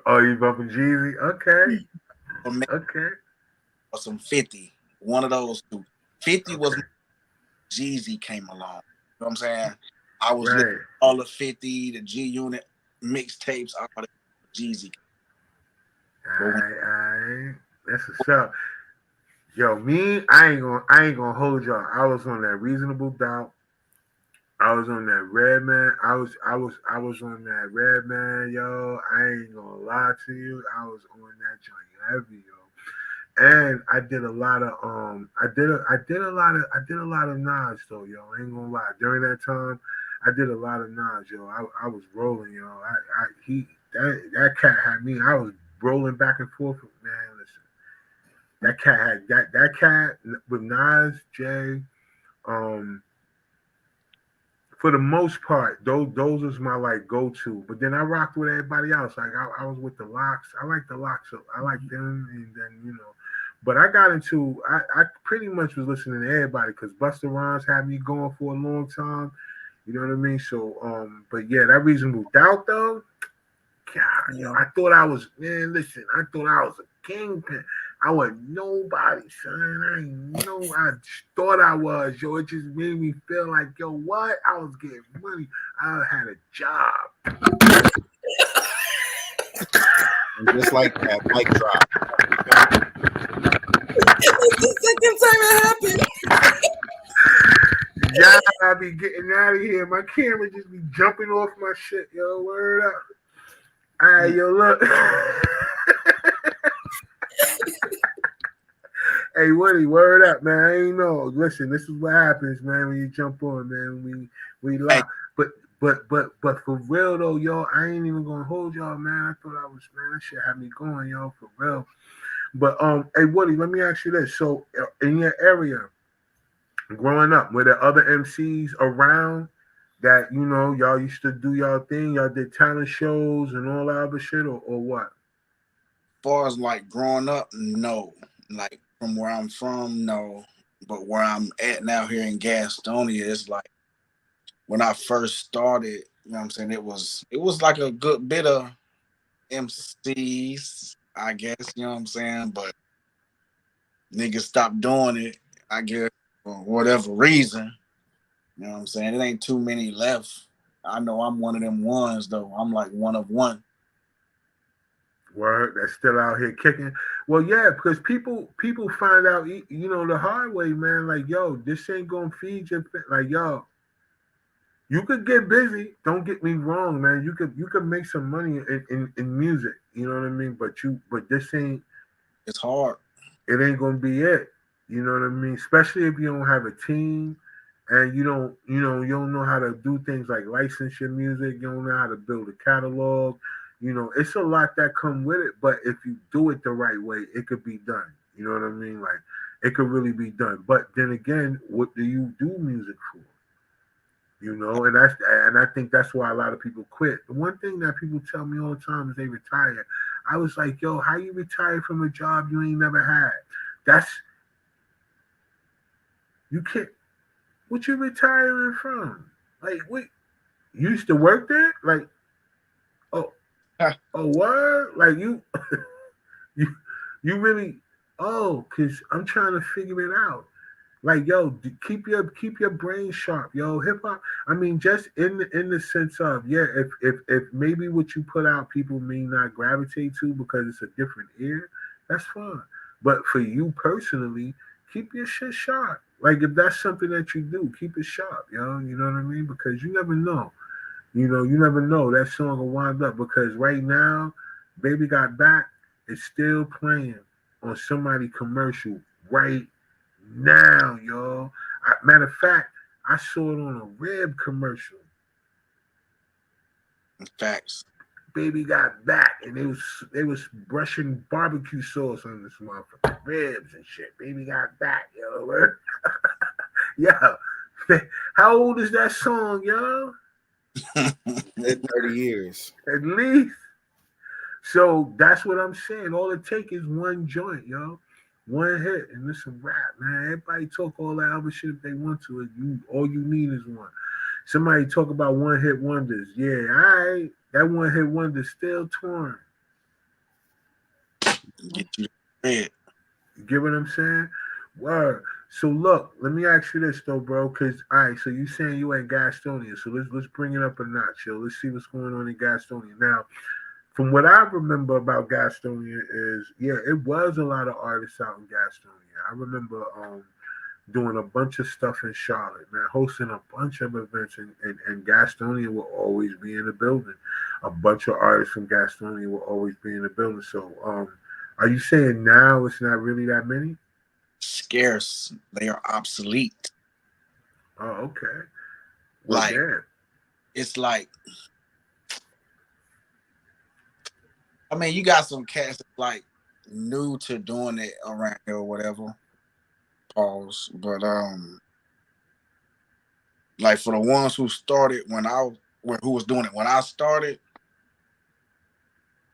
Speaker 2: Oh, you bumping Jeezy? Okay.
Speaker 4: Okay. Or some 50. One of those two. 50 was Jeezy came along. You know what I'm saying? I was listening to all the 50, the G Unit mixtapes, all the Jeezy.
Speaker 2: All right. That's what's up. Yo, me, I ain't gonna hold y'all. I was on that Reasonable Doubt. I was on that Redman. I was on that Redman, yo. I ain't gonna lie to you. I was on that joint heavy, yo. And I did a lot of I did a lot of Nas though, yo. I ain't gonna lie. During that time, I did a lot of Nas, yo. I was rolling, yo. That cat had me. I was rolling back and forth, man. Listen, that cat had that cat with Nas, Jay, for the most part, those was my like go-to. But then I rocked with everybody else. Like I was with the Locks. I like the Locks. I like them, and then you know. But I got into I pretty much was listening to everybody because Busta Rhymes had me going for a long time. You know what I mean? So but yeah, that Reasonable Doubt though. God, yo, I thought I was I thought I was a kingpin. I was nobody, son. I thought I was, yo. It just made me feel like, yo, what? I was getting money. I had a job.
Speaker 5: And just like that, mic drop.
Speaker 3: It's the second time it happened.
Speaker 2: Yeah, I be getting out of here. My camera just be jumping off my shit, yo. Word up. All right, yo, look. Hey, Woody, word up, man. I ain't know. Listen, this is what happens, man, when you jump on, man. We lock. But for real though, yo, I ain't even gonna hold y'all, man. I thought I was, man. That shit had me going, yo, for real. But hey, Woody, let me ask you this. So in your area, growing up, were there other MCs around that, you know, y'all used to do y'all thing? Y'all did talent shows and all that other shit, or what?
Speaker 4: As far as like growing up, no. Like from where I'm from, no. But where I'm at now here in Gastonia, it's like when I first started, you know what I'm saying, it was like a good bit of MCs, I guess, you know what I'm saying? But niggas stopped doing it, I guess, for whatever reason. You know what I'm saying? It ain't too many left. I know I'm one of them ones, though. I'm like one of one.
Speaker 2: Word, that's still out here kicking. Well, yeah, because people find out, you know, the hard way, man. Like, yo, this ain't gonna feed your, like, yo, you could get busy. Don't get me wrong, man. You could make some money in music. You know what I mean? But this ain't.
Speaker 4: It's hard.
Speaker 2: It ain't gonna be it. You know what I mean? Especially if you don't have a team and you don't know how to do things like license your music. You don't know how to build a catalog. You know, it's a lot that come with it. But if you do it the right way, it could be done. You know what I mean? Like, it could really be done. But then again, what do you do music for? You know, and I think that's why a lot of people quit. The one thing that people tell me all the time is they retire. I was like, yo, how you retire from a job you ain't never had? You can't. What you retiring from? Like, wait, you used to work there? Like, what? Like you really? Oh, because I'm trying to figure it out. Like, yo, keep your brain sharp, yo. Hip hop. I mean, just in the sense of, yeah, if maybe what you put out people may not gravitate to because it's a different ear, that's fine. But for you personally, keep your shit sharp. Like, if that's something that you do, keep it sharp, yo. You know what I mean? Because you never know. You never know that song will wind up. Because right now, Baby Got Back is still playing on somebody commercial right now, y'all. Matter of fact, I saw it on a rib commercial.
Speaker 4: Facts.
Speaker 2: Baby Got Back, and they was brushing barbecue sauce on this motherfucker, ribs and shit. Baby Got Back, yo. Yo, how old is that song, yo?
Speaker 5: 30 years.
Speaker 2: At least. So that's what I'm saying. All it take is one joint, yo. One hit, and it's a rap, man. Everybody talk all that other shit if they want to. All you need is one. Somebody talk about one hit wonders. Yeah, all right. That one hit wonder still torn.
Speaker 4: Get you red.
Speaker 2: You get what I'm saying? Word. So look, let me ask you this though, bro. Cause all right, so you saying you ain't Gastonia. So let's bring it up a notch, yo. Let's see what's going on in Gastonia. Now, from what I remember about Gastonia is, yeah, it was a lot of artists out in Gastonia. I remember doing a bunch of stuff in Charlotte, man, hosting a bunch of events, and Gastonia will always be in the building. A bunch of artists from Gastonia will always be in the building. So, are you saying now it's not really that many?
Speaker 4: Scarce. They are obsolete.
Speaker 2: Oh, okay. Well,
Speaker 4: Like,
Speaker 2: damn.
Speaker 4: it's like, I mean, you got some cats that's like new to doing it around here or whatever. Pause. But like for the ones who started who was doing it when I started,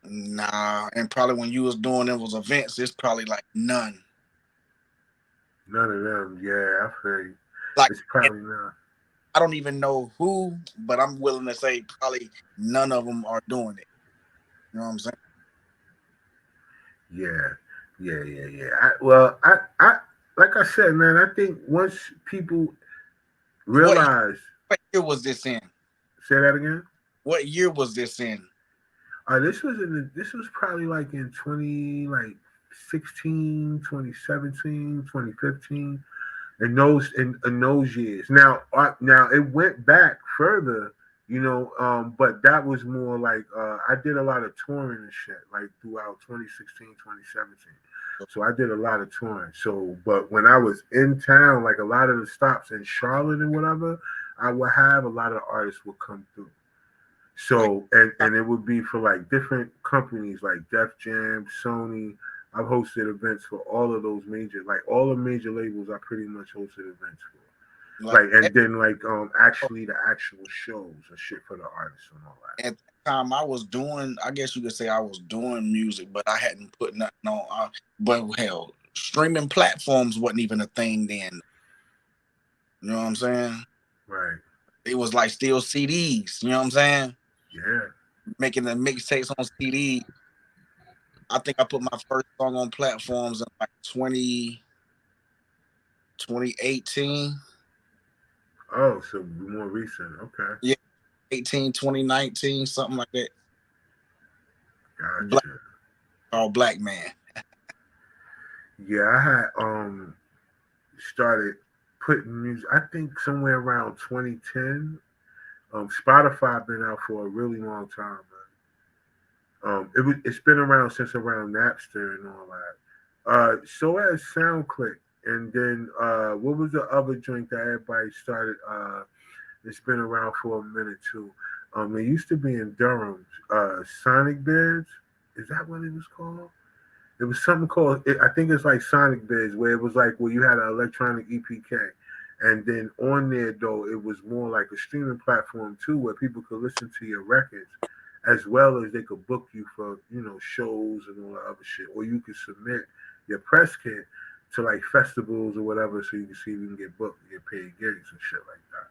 Speaker 4: nah. And probably when you was doing those events, it's probably like none.
Speaker 2: None of them. Yeah, I feel you.
Speaker 4: Like,
Speaker 2: It's probably not.
Speaker 4: I don't even know who, but I'm willing to say probably none of them are doing it. You know what I'm saying?
Speaker 2: Yeah. I like I said, man, I think once people realize.
Speaker 4: What year was this in?
Speaker 2: Say that again.
Speaker 4: What year was this in?
Speaker 2: This was probably like in 2016, 2017, 2015, in those years. Now it went back further, but that was more like I did a lot of touring and shit like throughout 2016, 2017. So I did a lot of touring. So, but when I was in town, like a lot of the stops in Charlotte and whatever, I would have a lot of artists would come through. So, and it would be for like different companies like Def Jam, Sony. I've hosted events for all of those all the major labels I pretty much hosted events for. And then actually the actual shows and shit for the artists and all that.
Speaker 4: At the time I was doing, I guess you could say I was doing music, but I hadn't put nothing on. But hell, streaming platforms wasn't even a thing then. You know what I'm saying?
Speaker 2: Right.
Speaker 4: It was like still CDs. You know what I'm saying?
Speaker 2: Yeah.
Speaker 4: Making the mixtapes on CD. I think I put my first song on platforms in like 2018.
Speaker 2: Oh, so more recent. Okay.
Speaker 4: Yeah, 2019, something like that.
Speaker 2: Gotcha.
Speaker 4: Black Man.
Speaker 2: Yeah, I had started putting music, I think somewhere around 2010. Spotify been out for a really long time, man. It's been around since around Napster and all that. So has SoundClick, and then what was the other joint that everybody started? It's been around for a minute too. It used to be in Durham. Sonic Biz, is that what it was called? It was something called, I think it's like Sonic Biz, where it was like where you had an electronic EPK. And then on there, though, it was more like a streaming platform, too, where people could listen to your records, as well as they could book you for, shows and all that other shit. Or you could submit your press kit to, like, festivals or whatever, so you can see if you can get booked and get paid gigs and shit like that.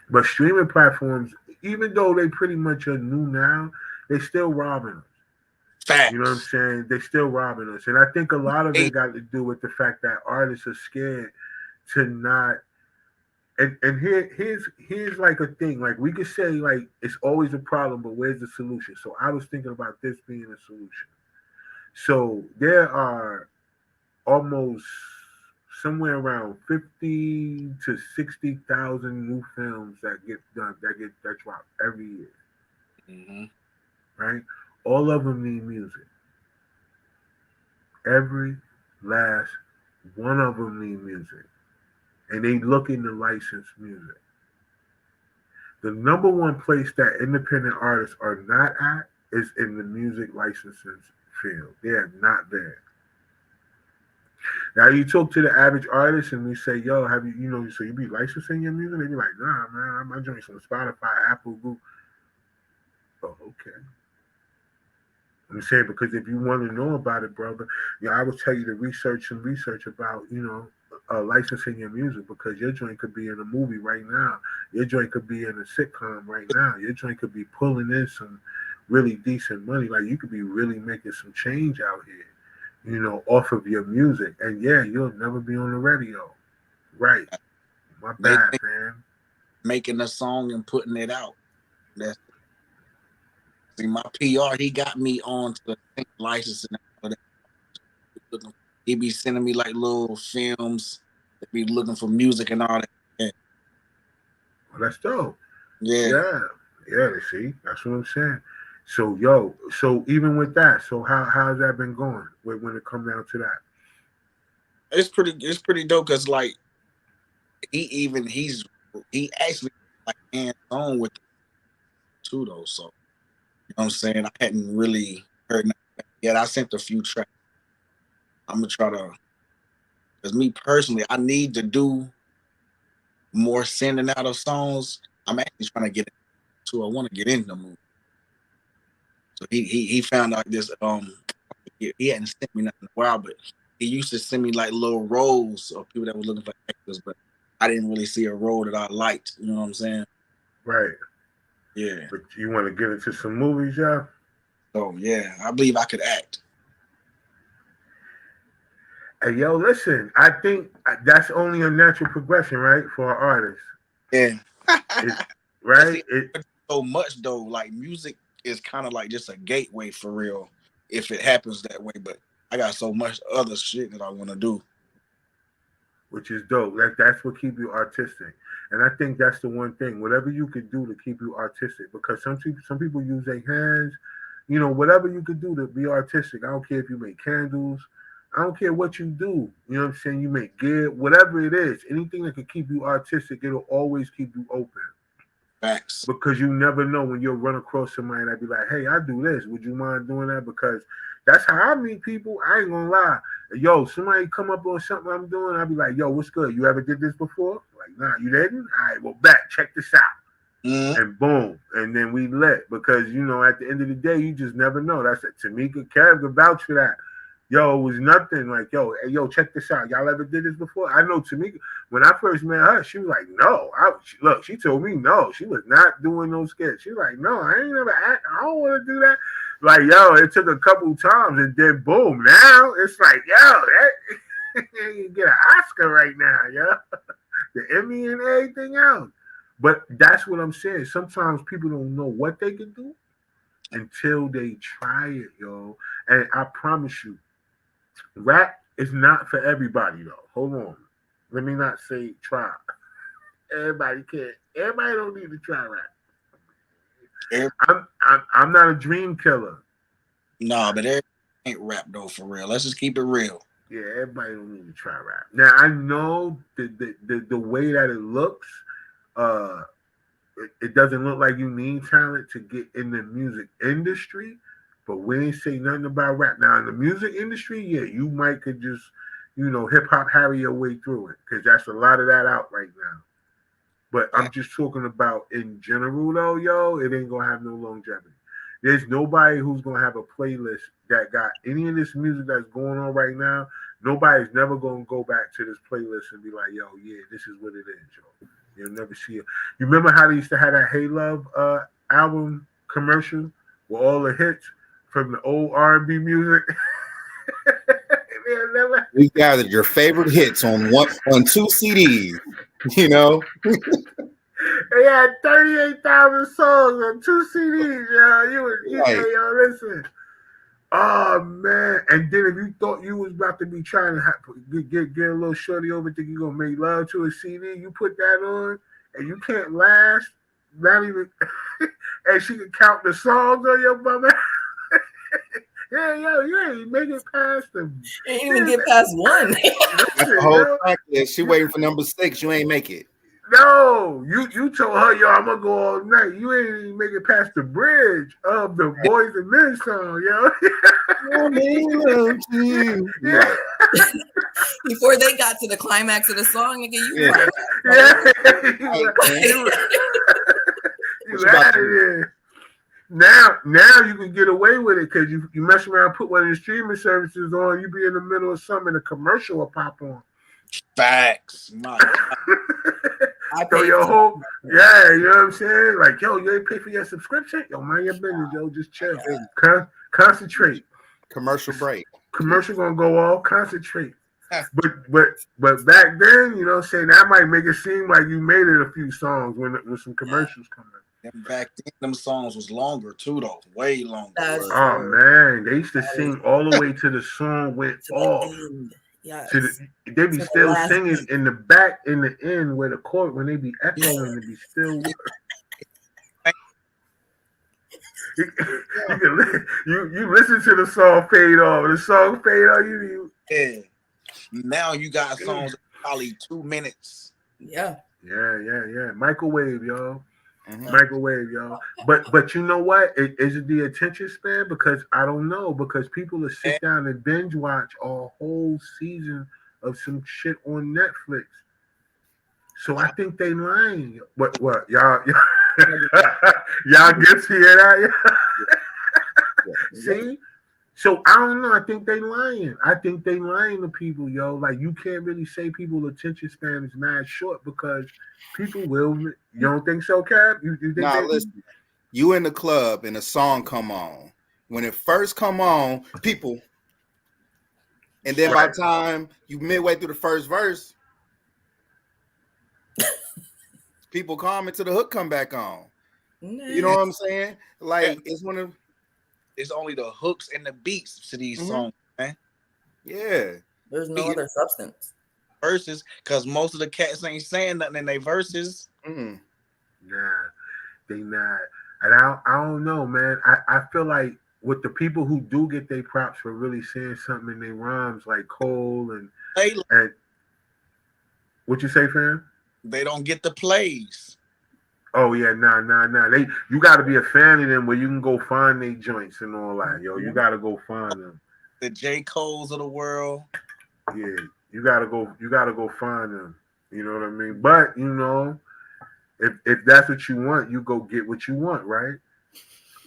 Speaker 2: But streaming platforms, even though they pretty much are new now, they still robbing us.
Speaker 4: Facts.
Speaker 2: You know what I'm saying? They still robbing us. And I think a lot of it got to do with the fact that artists are scared to not. And here's like a thing. Like we could say like it's always a problem, but where's the solution? So I was thinking about this being a solution. So there are almost somewhere around 50 to 60,000 new films that get done that drop every year.
Speaker 4: Mm-hmm.
Speaker 2: Right? All of them need music. Every last one of them need music. And they looking to license music. The number one place that independent artists are not at is in the music licensing field. They are not there. Now you talk to the average artist and we say, yo, have you, so you be licensing your music? They be like, nah, man, my joint's on Spotify, Apple, Google. Oh, okay. I'm saying because if you want to know about it, brother, I would tell you to research about, licensing your music because your joint could be in a movie right now. Your joint could be in a sitcom right now. Your joint could be pulling in some really decent money. Like you could be really making some change out here, off of your music. And yeah, you'll never be on the radio. Right. My bad, man.
Speaker 4: Making a song and putting it out. See, my PR, he got me on to the licensing. He be sending me like little films. They be looking for music and all that. Yeah.
Speaker 2: Well, that's dope.
Speaker 4: Yeah.
Speaker 2: Yeah. See, that's what I'm saying. So even with that, so how's that been going when it comes down to that?
Speaker 4: It's pretty dope because like he actually like hands on with it too though. So you know what I'm saying? I hadn't really heard nothing yet. I sent a few tracks. I'm gonna try to, because me personally, I need to do more sending out of songs. I'm actually trying to get into. I want to get in the movie. So he found out this he hadn't sent me nothing in a while, but he used to send me like little roles of people that were looking for actors, but I didn't really see a role that I liked. You know what I'm saying?
Speaker 2: Right.
Speaker 4: Yeah.
Speaker 2: But you want to get into some movies, yeah?
Speaker 4: So yeah, I believe I could act.
Speaker 2: Hey, yo, listen, I think that's only a natural progression, right, for an artist.
Speaker 4: Yeah.
Speaker 2: Right?
Speaker 4: It's so much though. Like music is kind of like just a gateway for real, if it happens that way. But I got so much other shit that I want to do.
Speaker 2: Which is dope. Like that's what keeps you artistic. And I think that's the one thing. Whatever you could do to keep you artistic, because some people use their hands, whatever you could do to be artistic. I don't care if you make candles. I don't care what you do. You know what I'm saying? You make gear, whatever it is, anything that could keep you artistic, it'll always keep you open.
Speaker 4: Facts.
Speaker 2: Because you never know when you'll run across somebody that be like, hey, I do this. Would you mind doing that? Because that's how I meet people. I ain't gonna lie. Yo, somebody come up on something I'm doing, I'll be like, yo, what's good? You ever did this before? Like, nah, you didn't? All right, well, check this out.
Speaker 4: Mm-hmm.
Speaker 2: And boom. And then we lit. Because, at the end of the day, you just never know. That's it. Tamika Kev could vouch for that. Yo, it was nothing like, hey, check this out. Y'all ever did this before? I know Tamika, when I first met her, she was like, no. She told me no. She was not doing those skits. She was like, no, I ain't never act. I don't want to do that. Like, yo, it took a couple times and then boom. Now it's like, yo, you get an Oscar right now, yo. The Emmy and everything else. But that's what I'm saying. Sometimes people don't know what they can do until they try it, yo. And I promise you, rap is not for everybody, though. Hold on. Let me not say try. Everybody can't. Everybody don't need to try rap. I'm not a dream killer.
Speaker 4: No, but everybody ain't rap though, for real. Let's just keep it real.
Speaker 2: Yeah, everybody don't need to try rap. Now I know the way that it looks, it doesn't look like you need talent to get in the music industry. But we ain't say nothing about rap. Now in the music industry, yeah, you might could just, hip hop harry your way through it because that's a lot of that out right now. But I'm just talking about in general though, yo, it ain't gonna have no longevity. There's nobody who's gonna have a playlist that got any of this music that's going on right now. Nobody's never gonna go back to this playlist and be like, yo, yeah, this is what it is, yo. You'll never see it. You remember how they used to have that Hey Love album commercial with all the hits? from the old R&B music. Man, never.
Speaker 5: We gathered your favorite hits on 2 CDs. You know,
Speaker 2: They had 38,000 songs on 2 CDs, yo.
Speaker 5: Right.
Speaker 2: Hey, yo, listen. Oh man! And then if you thought you was about to be trying to get a little shorty over, think you gonna make love to a CD, you put that on, and you can't last, not even, and she can count the songs on your bum. Yeah, yo, you ain't make it past them.
Speaker 3: You ain't even get past one.
Speaker 5: that's the whole track is she waiting for number 6. You ain't make it.
Speaker 2: No, you told her, yo, I'm gonna go all night. You ain't even make it past the bridge of the Boys and Men song, yo. Yeah.
Speaker 3: Before they got to the climax of the song, nigga, you
Speaker 5: Yeah.
Speaker 2: You out of here. Now you can get away with it because you mess around, put one of the streaming services on, you be in the middle of something, a commercial will pop on.
Speaker 4: Facts. My
Speaker 2: So your whole, yeah, you know what I'm saying? Like, yo, you ain't pay for your subscription? Yo, mind your business, yo, just chill. Concentrate.
Speaker 5: Commercial break.
Speaker 2: Commercial gonna go off, concentrate. But back then, you know what I'm saying, that might make it seem like you made it a few songs when some commercials come in.
Speaker 4: And back then, them songs was longer too, though, way longer.
Speaker 2: Oh man, they used to sing all the way to the song went off.
Speaker 3: Yes.
Speaker 2: They be still singing in the back, in the end, where the chord, when they be echoing, it be still. you listen to the song fade off. The song fade off.
Speaker 4: Yeah. Now you got songs probably 2 minutes.
Speaker 3: Yeah.
Speaker 2: Yeah. Microwave, y'all.
Speaker 5: Mhm.
Speaker 2: Microwave, y'all. But you know what? Is it the attention span? Because I don't know. Because people will sit down and binge watch a whole season of some shit on Netflix. So I think they lying. What y'all y'all get to hear that? See? So I don't know. I think they lying. I think they lying to people, yo. Like you can't really say people's attention span is mad short because people will. You don't think so, Cap? You think
Speaker 5: Listen. You in the club and a song come on. When it first come on, people, and then by the time you midway through the first verse, people comment to the hook come back on. You know what I'm saying? Like it's one of.
Speaker 4: It's only the hooks and the beats to these songs, man.
Speaker 5: Yeah.
Speaker 3: There's no other substance.
Speaker 4: Verses, because most of the cats ain't saying nothing in their verses.
Speaker 2: Nah, they not. And I don't know, man. I feel like with the people who do get their props for really saying something in their rhymes, like Cole and what you say, fam?
Speaker 4: They don't get the plays.
Speaker 2: Oh yeah, nah. You got to be a fan of them where you can go find their joints and all that, yo. You got to go find them.
Speaker 4: The J. Coles of the world.
Speaker 2: Yeah, you gotta go find them. You know what I mean? But you know, if that's what you want, you go get what you want, right?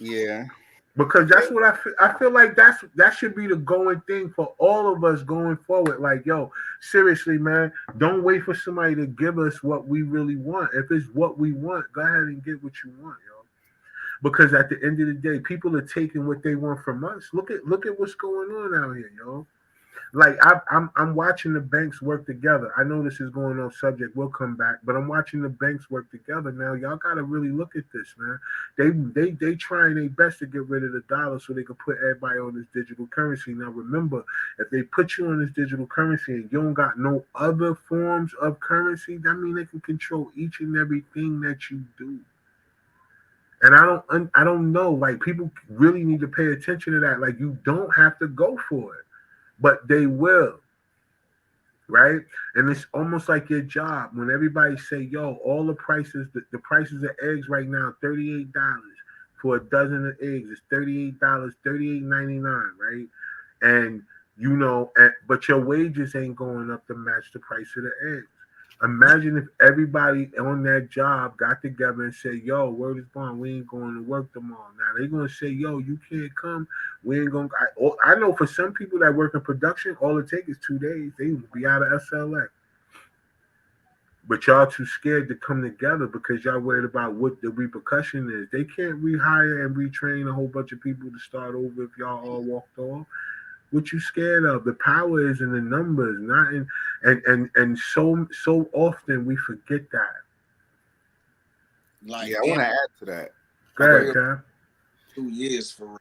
Speaker 5: Yeah.
Speaker 2: Because that's what I feel like that should be the going thing for all of us going forward. Like, yo, seriously, man, don't wait for somebody to give us what we really want. If it's what we want, go ahead and get what you want, yo. Because at the end of the day, people are taking what they want from us. Look at what's going on out here, yo. Like I'm watching the banks work together. I know this is going on subject. We'll come back, but I'm watching the banks work together now. Y'all gotta really look at this, man. They trying their best to get rid of the dollar so they can put everybody on this digital currency. Now remember, if they put you on this digital currency and you don't got no other forms of currency, that means they can control each and everything that you do. And I don't know. Like people really need to pay attention to that. Like you don't have to go for it. But they will, right? And it's almost like your job. When everybody say, yo, all the prices, the prices of eggs right now, $38 for a dozen of eggs. It's $38, $38.99, right? And, you know, but your wages ain't going up to match the price of the eggs. Imagine if everybody on that job got together and said, yo, word is bond, we ain't going to work tomorrow. Now they're going to say, yo, you can't come. We ain't going to. I know for some people that work in production, all it takes is 2 days. They will be out of SLA. But y'all too scared to come together because y'all worried about what the repercussion is. They can't rehire and retrain a whole bunch of people to start over if y'all all walked off. What you scared of? The power is in the numbers, not in and so often we forget that.
Speaker 4: Like
Speaker 5: Yeah, I want to add to that.
Speaker 2: Go ahead, Cap.
Speaker 4: 2 years for real.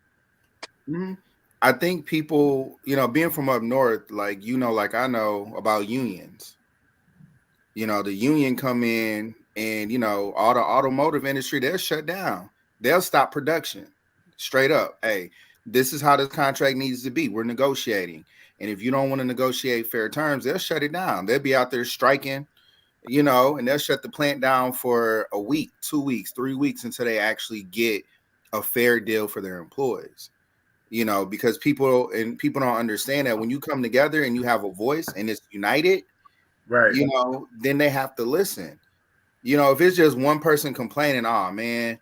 Speaker 5: Mhm. I think people, being from up north, like like I know about unions. The union come in and all the automotive industry, they'll shut down. They'll stop production. Straight up. Hey, this is how this contract needs to be. We're negotiating. And if you don't want to negotiate fair terms, they'll shut it down. They'll be out there striking, and they'll shut the plant down for a week, 2 weeks, 3 weeks until they actually get a fair deal for their employees. Because people don't understand that when you come together and you have a voice and it's united,
Speaker 2: Right.
Speaker 5: Then they have to listen. If it's just one person complaining, oh man,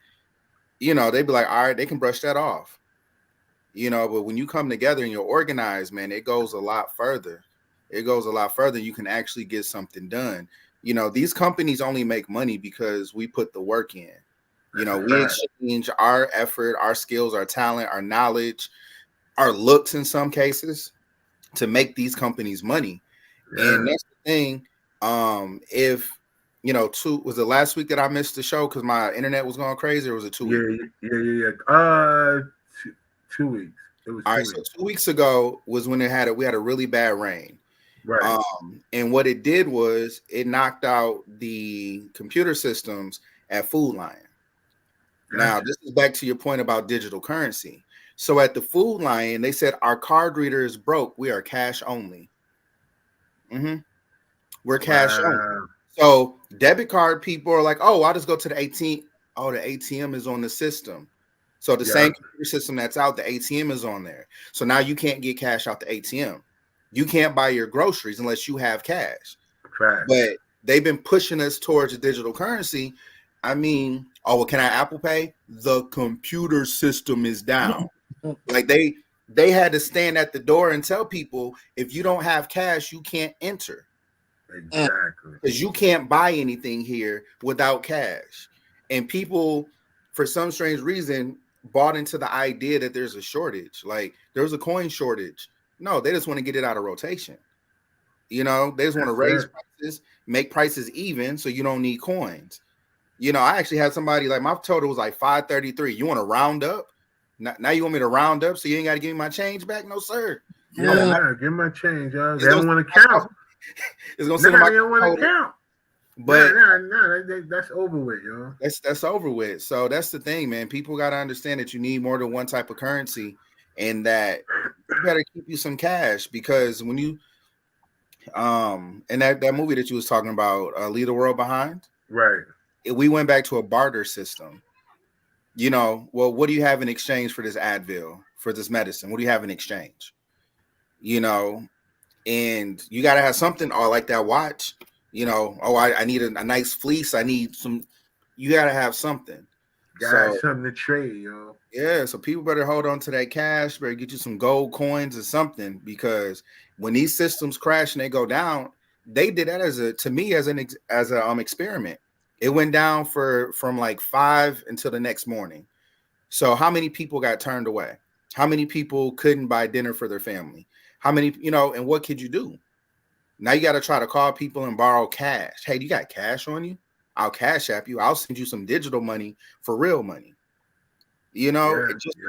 Speaker 5: they'd be like, all right, they can brush that off. But when you come together and you're organized, man, it goes a lot further. It goes a lot further. You can actually get something done. These companies only make money because we put the work in. We exchange our effort, our skills, our talent, our knowledge, our looks in some cases to make these companies money.
Speaker 2: Yeah.
Speaker 5: And that's the thing. If was it last week that I missed the show because my internet was going crazy, or was it 2 weeks?
Speaker 2: Yeah. 2 weeks. It was
Speaker 5: all
Speaker 2: 2
Speaker 5: right.
Speaker 2: weeks.
Speaker 5: So 2 weeks ago was when we had a really bad rain.
Speaker 2: Right.
Speaker 5: And what it did was it knocked out the computer systems at Food Lion. Now, this is back to your point about digital currency. So at the Food Lion, they said our card reader is broke. We are cash only. We're cash only. So debit card people are like, oh, I'll just go to the ATM. Oh, the ATM is on the system. So the same computer system that's out, the ATM is on there. So now you can't get cash out the ATM. You can't buy your groceries unless you have cash.
Speaker 2: Right.
Speaker 5: But they've been pushing us towards a digital currency. I mean, oh, well, can I Apple Pay? The computer system is down. Like they had to stand at the door and tell people, if you don't have cash, you can't enter.
Speaker 2: Exactly.
Speaker 5: Because you can't buy anything here without cash. And people, for some strange reason, bought into the idea that there's a shortage. Like there's a coin shortage. No, they just want to get it out of rotation. They just want to raise prices, make prices even so you don't need coins. I actually had somebody like my total was like 533. You want to round up? Now you want me to round up so you ain't got to give me my change back? No, sir.
Speaker 2: Yeah, give my change, y'all. They don't want to count.
Speaker 5: It's gonna send
Speaker 2: they don't want to count.
Speaker 5: But
Speaker 2: that's over with, yo.
Speaker 5: That's over with. So that's the thing, man. People got to understand that you need more than one type of currency, and that you better keep you some cash, because when you and that movie that you was talking about, Leave the World Behind,
Speaker 2: right?
Speaker 5: We went back to a barter system. Well, what do you have in exchange for this Advil, for this medicine? What do you have in exchange? And you got to have something, or like that watch, I need a nice fleece. I need some, you got to have something.
Speaker 2: Got something to trade, yo.
Speaker 5: Yeah. So people better hold on to that cash, better get you some gold coins or something, because when these systems crash and they go down, they did that as an experiment. It went down from like 5 until the next morning. So how many people got turned away? How many people couldn't buy dinner for their family? How many, and what could you do? Now you got to try to call people and borrow cash. Hey, you got cash on you? I'll cash app you. I'll send you some digital money for real money. Just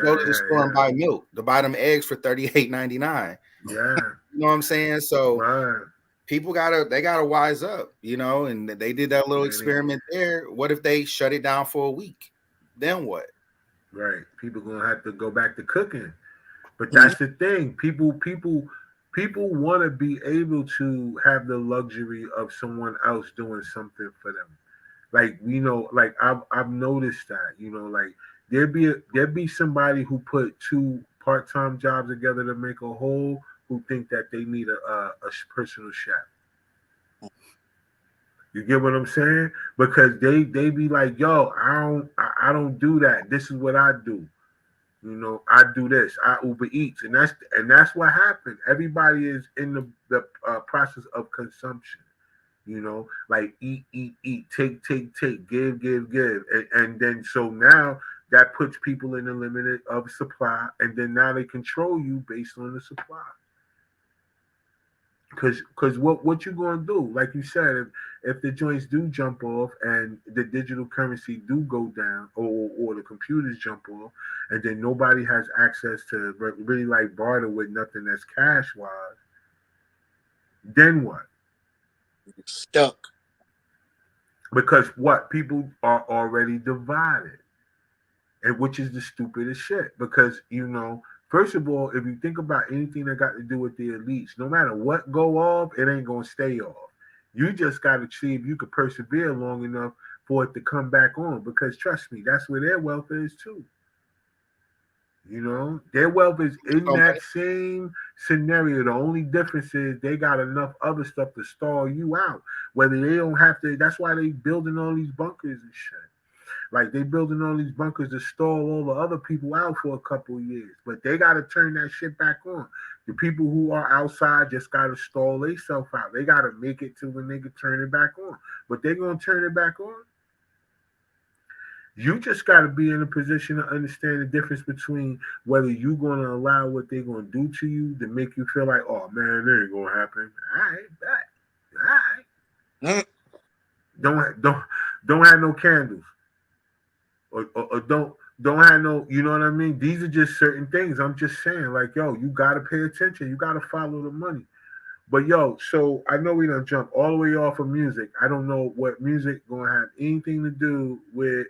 Speaker 5: go to the store and buy milk, to buy them eggs for $38.99.
Speaker 2: Yeah.
Speaker 5: You know what I'm saying? So people gotta wise up, and they did that little experiment there. What if they shut it down for a week? Then what?
Speaker 2: Right. People gonna have to go back to cooking. But that's the thing. People want to be able to have the luxury of someone else doing something for them. Like, like I've noticed that, like there'd be somebody who put 2 part-time jobs together to make a whole, who think that they need a personal chef. You get what I'm saying? Because they be like, yo, I don't do that. This is what I do. I do this. I Uber Eats, and that's what happened. Everybody is in the process of consumption. You know, like eat, take, give, and then so now that puts people in the limit of supply, and then now they control you based on the supply. Because what you gonna do? Like you said, if the joints do jump off and the digital currency do go down, or the computers jump off, and then nobody has access to really like barter with nothing that's cash wise, then what?
Speaker 4: Stuck.
Speaker 2: Because what, people are already divided, and which is the stupidest shit. Because first of all, if you think about anything that got to do with the elites, no matter what go off, it ain't gonna stay off. You just got to see if you could persevere long enough for it to come back on. Because trust me, that's where their wealth is too. Their wealth is in that same scenario. The only difference is they got enough other stuff to stall you out. Whether they don't have to, that's why they building all these bunkers and shit. Like they building all these bunkers to stall all the other people out for a couple of years. But they got to turn that shit back on. The people who are outside just got to stall themselves out. They got to make it to when they can turn it back on. But they're going to turn it back on. You just got to be in a position to understand the difference between whether you're going to allow what they're going to do to you to make you feel like, oh, man, that ain't going to happen. All right, bet. All right. Don't have no candles. Or don't have no, you know what I mean? These are just certain things. I'm just saying, like, yo, you got to pay attention. You got to follow the money. But, yo, so I know we done jump all the way off of music. I don't know what music going to have anything to do with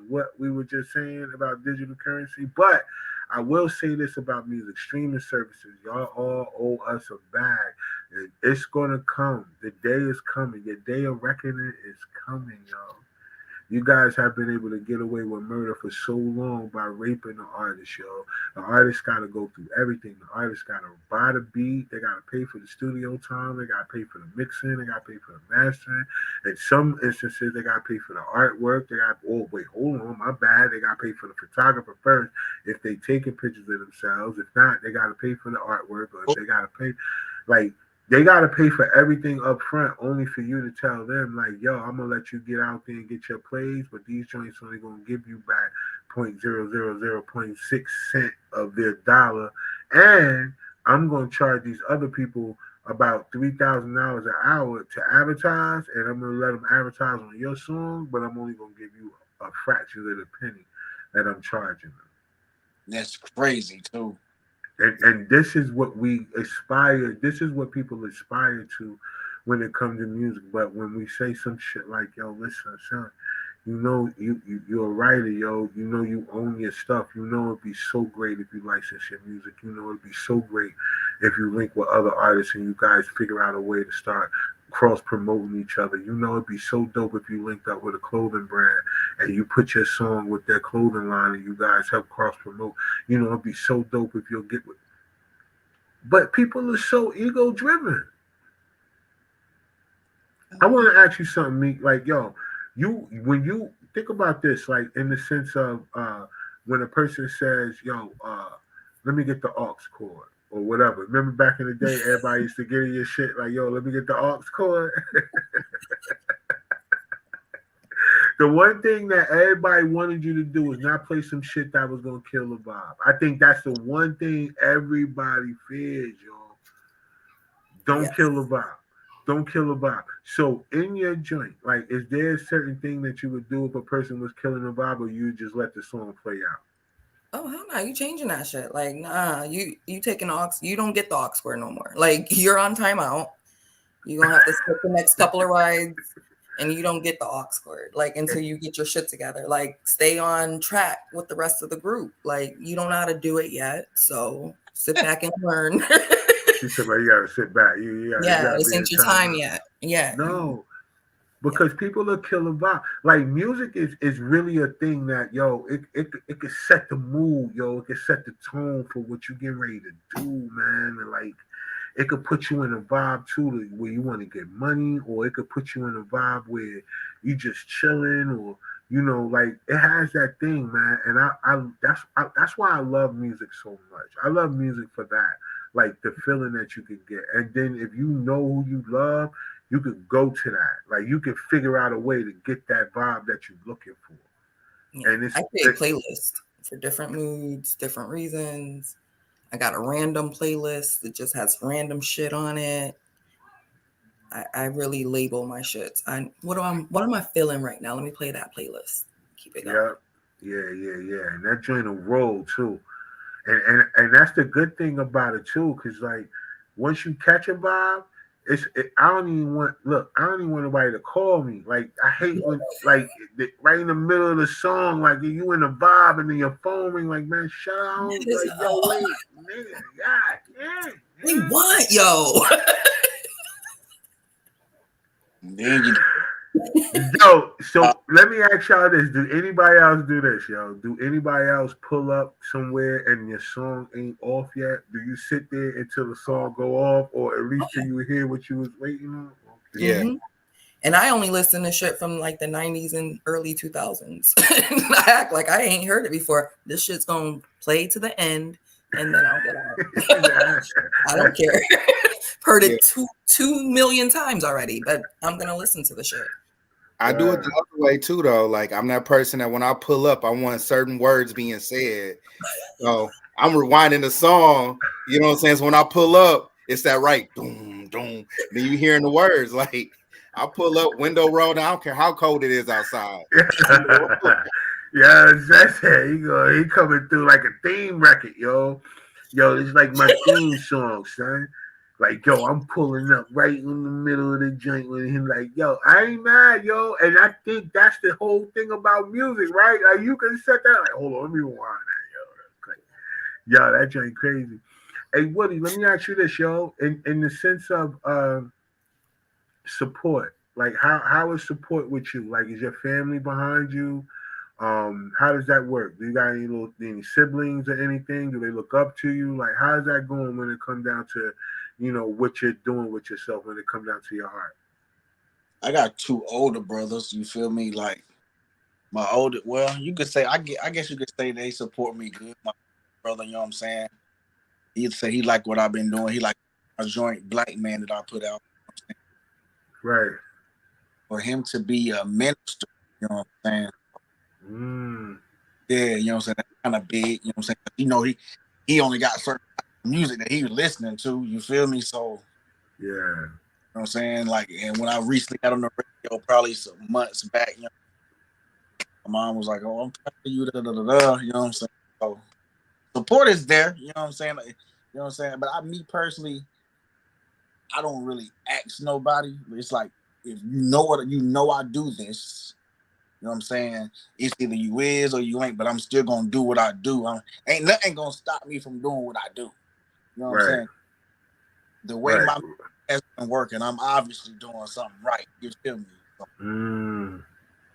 Speaker 2: what we were just saying about digital currency. But I will say this about music. Streaming services, y'all all owe us a bag. And it's going to come. The day is coming. Your day of reckoning is coming, y'all. You guys have been able to get away with murder for so long by raping the artist, yo. The artist got to go through everything. The artist got to buy the beat. They got to pay for the studio time. They got to pay for the mixing. They got to pay for the mastering. In some instances, they got to pay for the artwork. They got, oh, wait, hold on, my bad. They got to pay for the photographer first if they taking pictures of themselves. If not, they got to pay for the artwork, or if they got to pay, like, they got to pay for everything up front only for you to tell them, like, yo, I'm going to let you get out there and get your plays, but these joints only going to give you back 0.000.6 cent of their dollar. And I'm going to charge these other people about $3,000 an hour to advertise, and I'm going to let them advertise on your song, but I'm only going to give you a fraction of the penny that I'm charging them.
Speaker 4: That's crazy, too.
Speaker 2: And this is what we aspire. This is what people aspire to when it comes to music. But when we say some shit like, yo, listen, son, you're a writer, yo. You know you own your stuff. You know it'd be so great if you license your music. You know it'd be so great if you link with other artists and you guys figure out a way to start cross-promoting each other. You know it'd be so dope if you linked up with a clothing brand and you put your song with their clothing line and you guys help cross-promote. You know it'd be so dope if you'll get with. But people are so ego-driven. I want to ask you something, Meek. Like, yo, when you think about this, like in the sense of when a person says, yo, let me get the aux cord or whatever. Remember back in the day, everybody used to get in your shit like, yo, let me get the aux cord. The one thing that everybody wanted you to do was not play some shit that was going to kill the vibe. I think that's the one thing everybody fears, y'all. Don't kill the vibe. Don't kill the vibe. So in your joint, like, is there a certain thing that you would do if a person was killing the vibe, or you just let the song play out?
Speaker 3: Oh, hell no, you changing that shit. Like, nah, you taking aux, you don't get the aux cord no more. Like, you're on timeout. You're going to have to skip the next couple of rides, and you don't get the aux cord, like, until you get your shit together. Like, stay on track with the rest of the group. Like, you don't know how to do it yet, so sit back and learn.
Speaker 2: She said, well, you got to sit back. You
Speaker 3: this ain't your time yet. Yeah.
Speaker 2: No. Because people are killing vibe. Like, music is really a thing that, yo, it can set the mood, yo. It can set the tone for what you're getting ready to do, man. And, like, it could put you in a vibe, too, where you want to get money, or it could put you in a vibe where you just chilling, or, you know, like, it has that thing, man. And that's why I love music so much. I love music for that. Like, the feeling that you can get. And then if you know who you love, you could go to that. Like you could figure out a way to get that vibe that you're looking for.
Speaker 3: Yeah.
Speaker 2: And
Speaker 3: I create playlists for different moods, different reasons. I got a random playlist that just has random shit on it. I really label my shits. What am I feeling right now? Let me play that playlist. Keep it going.
Speaker 2: Yeah. And that joint will roll too. And that's the good thing about it too, because like once you catch a vibe, I don't even want nobody to call me. Like I hate when like right in the middle of the song, like you in the vibe and then your phone ring, like man, shut up. Like yo, wait, nigga, yeah.
Speaker 3: We want yo.
Speaker 2: Yo, so let me ask y'all this. Do anybody else do this, yo? Do anybody else pull up somewhere and your song ain't off yet? Do you sit there until the song go off, or at least till you hear what you was waiting on?
Speaker 5: Okay. Yeah.
Speaker 3: Mm-hmm. And I only listen to shit from like the 90s and early 2000s. I act like I ain't heard it before. This shit's gonna play to the end and then I'll get out. I don't care. Heard it 2 million times already, but I'm gonna listen to the shit.
Speaker 5: I do it the other way too, though. Like I'm that person that when I pull up, I want certain words being said. So I'm rewinding the song. You know what I'm saying? So when I pull up, it's that right, doom, doom. Then you hearing the words. Like I pull up, window roll. I don't care how cold it is outside.
Speaker 2: Yeah, that's it. He coming through like a theme record, yo. Yo, it's like my theme song, son. Like, yo, I'm pulling up right in the middle of the joint with him. Like, yo, I ain't mad, yo. And I think that's the whole thing about music, right? Like, you can set that. Like, hold on, let me rewind that, yo. Yo, that joint crazy. Hey, Woody, let me ask you this, yo. In the sense of support, like, how is support with you? Like, is your family behind you? How does that work? Do you got any siblings or anything? Do they look up to you? Like, how's that going when it comes down to, what you're doing with yourself when it comes down to your heart?
Speaker 4: I got 2 older brothers. You feel me? Like my older, well, you could say I guess you could say they support me good. My brother, you know what I'm saying? He'd say he like what I've been doing. He like a joint Black Man that I put out.
Speaker 2: Right.
Speaker 4: For him to be a minister, you know what I'm saying? Yeah, you know what I'm saying? That's kind of big, you know what I'm saying? He only got certain music that he was listening to, you feel me? So
Speaker 2: yeah,
Speaker 4: you know what I'm saying? Like, and when I recently got on the radio, probably some months back, my mom was like, "Oh, I'm proud of you," you know what I'm saying? So support is there, you know what I'm saying? Like, you know what I'm saying? But me personally, I don't really ask nobody. It's like if I do this. You know what I'm saying? It's either you is or you ain't, but I'm still gonna do what I do. Ain't nothing gonna stop me from doing what I do. You know what I'm saying? The way my has been working, I'm obviously doing something right. You feel me? So, you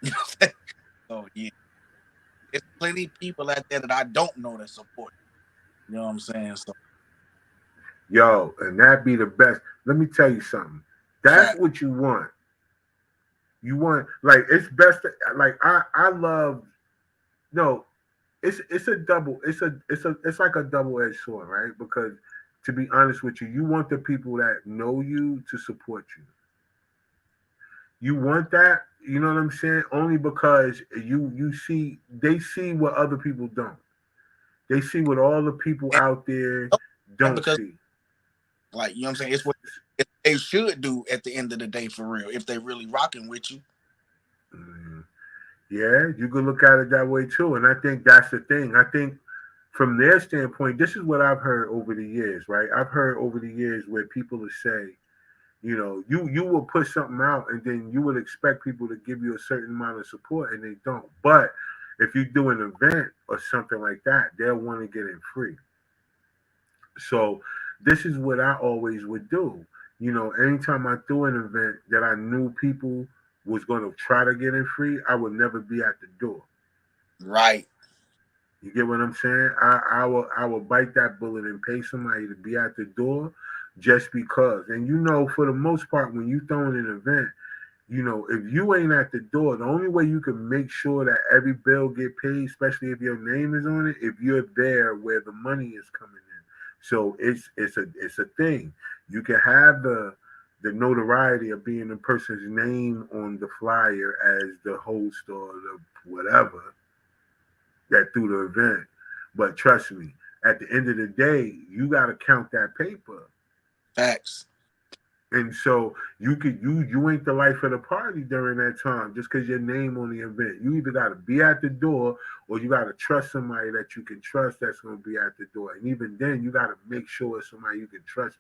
Speaker 4: know so yeah, there's plenty of people out there that I don't know that support. You know what I'm saying? So,
Speaker 2: yo, and that be the best. Let me tell you something. That's what you want. You want, like, it's best to, like, I love, no, it's like a double-edged sword, right? Because to be honest with you, you want the people that know you to support you. You want that, you know what I'm saying? Only because they see what other people don't. They see what all the people out there don't see.
Speaker 4: Like, you know what I'm saying? It's what they should do at the end of the day, for real, if they really rocking with you.
Speaker 2: Yeah, you can look at it that way too. And I think that's the thing. I think from their standpoint, this is what I've heard over the years, right? I've heard over the years where people will say, you will put something out and then you would expect people to give you a certain amount of support and they don't. But if you do an event or something like that, they'll want to get in free. So this is what I always would do. Anytime I threw an event that I knew people was going to try to get in free, I would never be at the door.
Speaker 4: Right.
Speaker 2: You get what I'm saying? I will bite that bullet and pay somebody to be at the door just because. And for the most part, when you throw in an event, if you ain't at the door, the only way you can make sure that every bill get paid, especially if your name is on it, if you're there where the money is coming in. So it's a thing. You can have the the notoriety of being the person's name on the flyer as the host or the whatever that threw the event. But trust me, at the end of the day, you got to count that paper.
Speaker 4: Facts.
Speaker 2: And so you ain't the life of the party during that time just because your name on the event. You either got to be at the door or you got to trust somebody that you can trust that's going to be at the door. And even then, you got to make sure it's somebody you can trust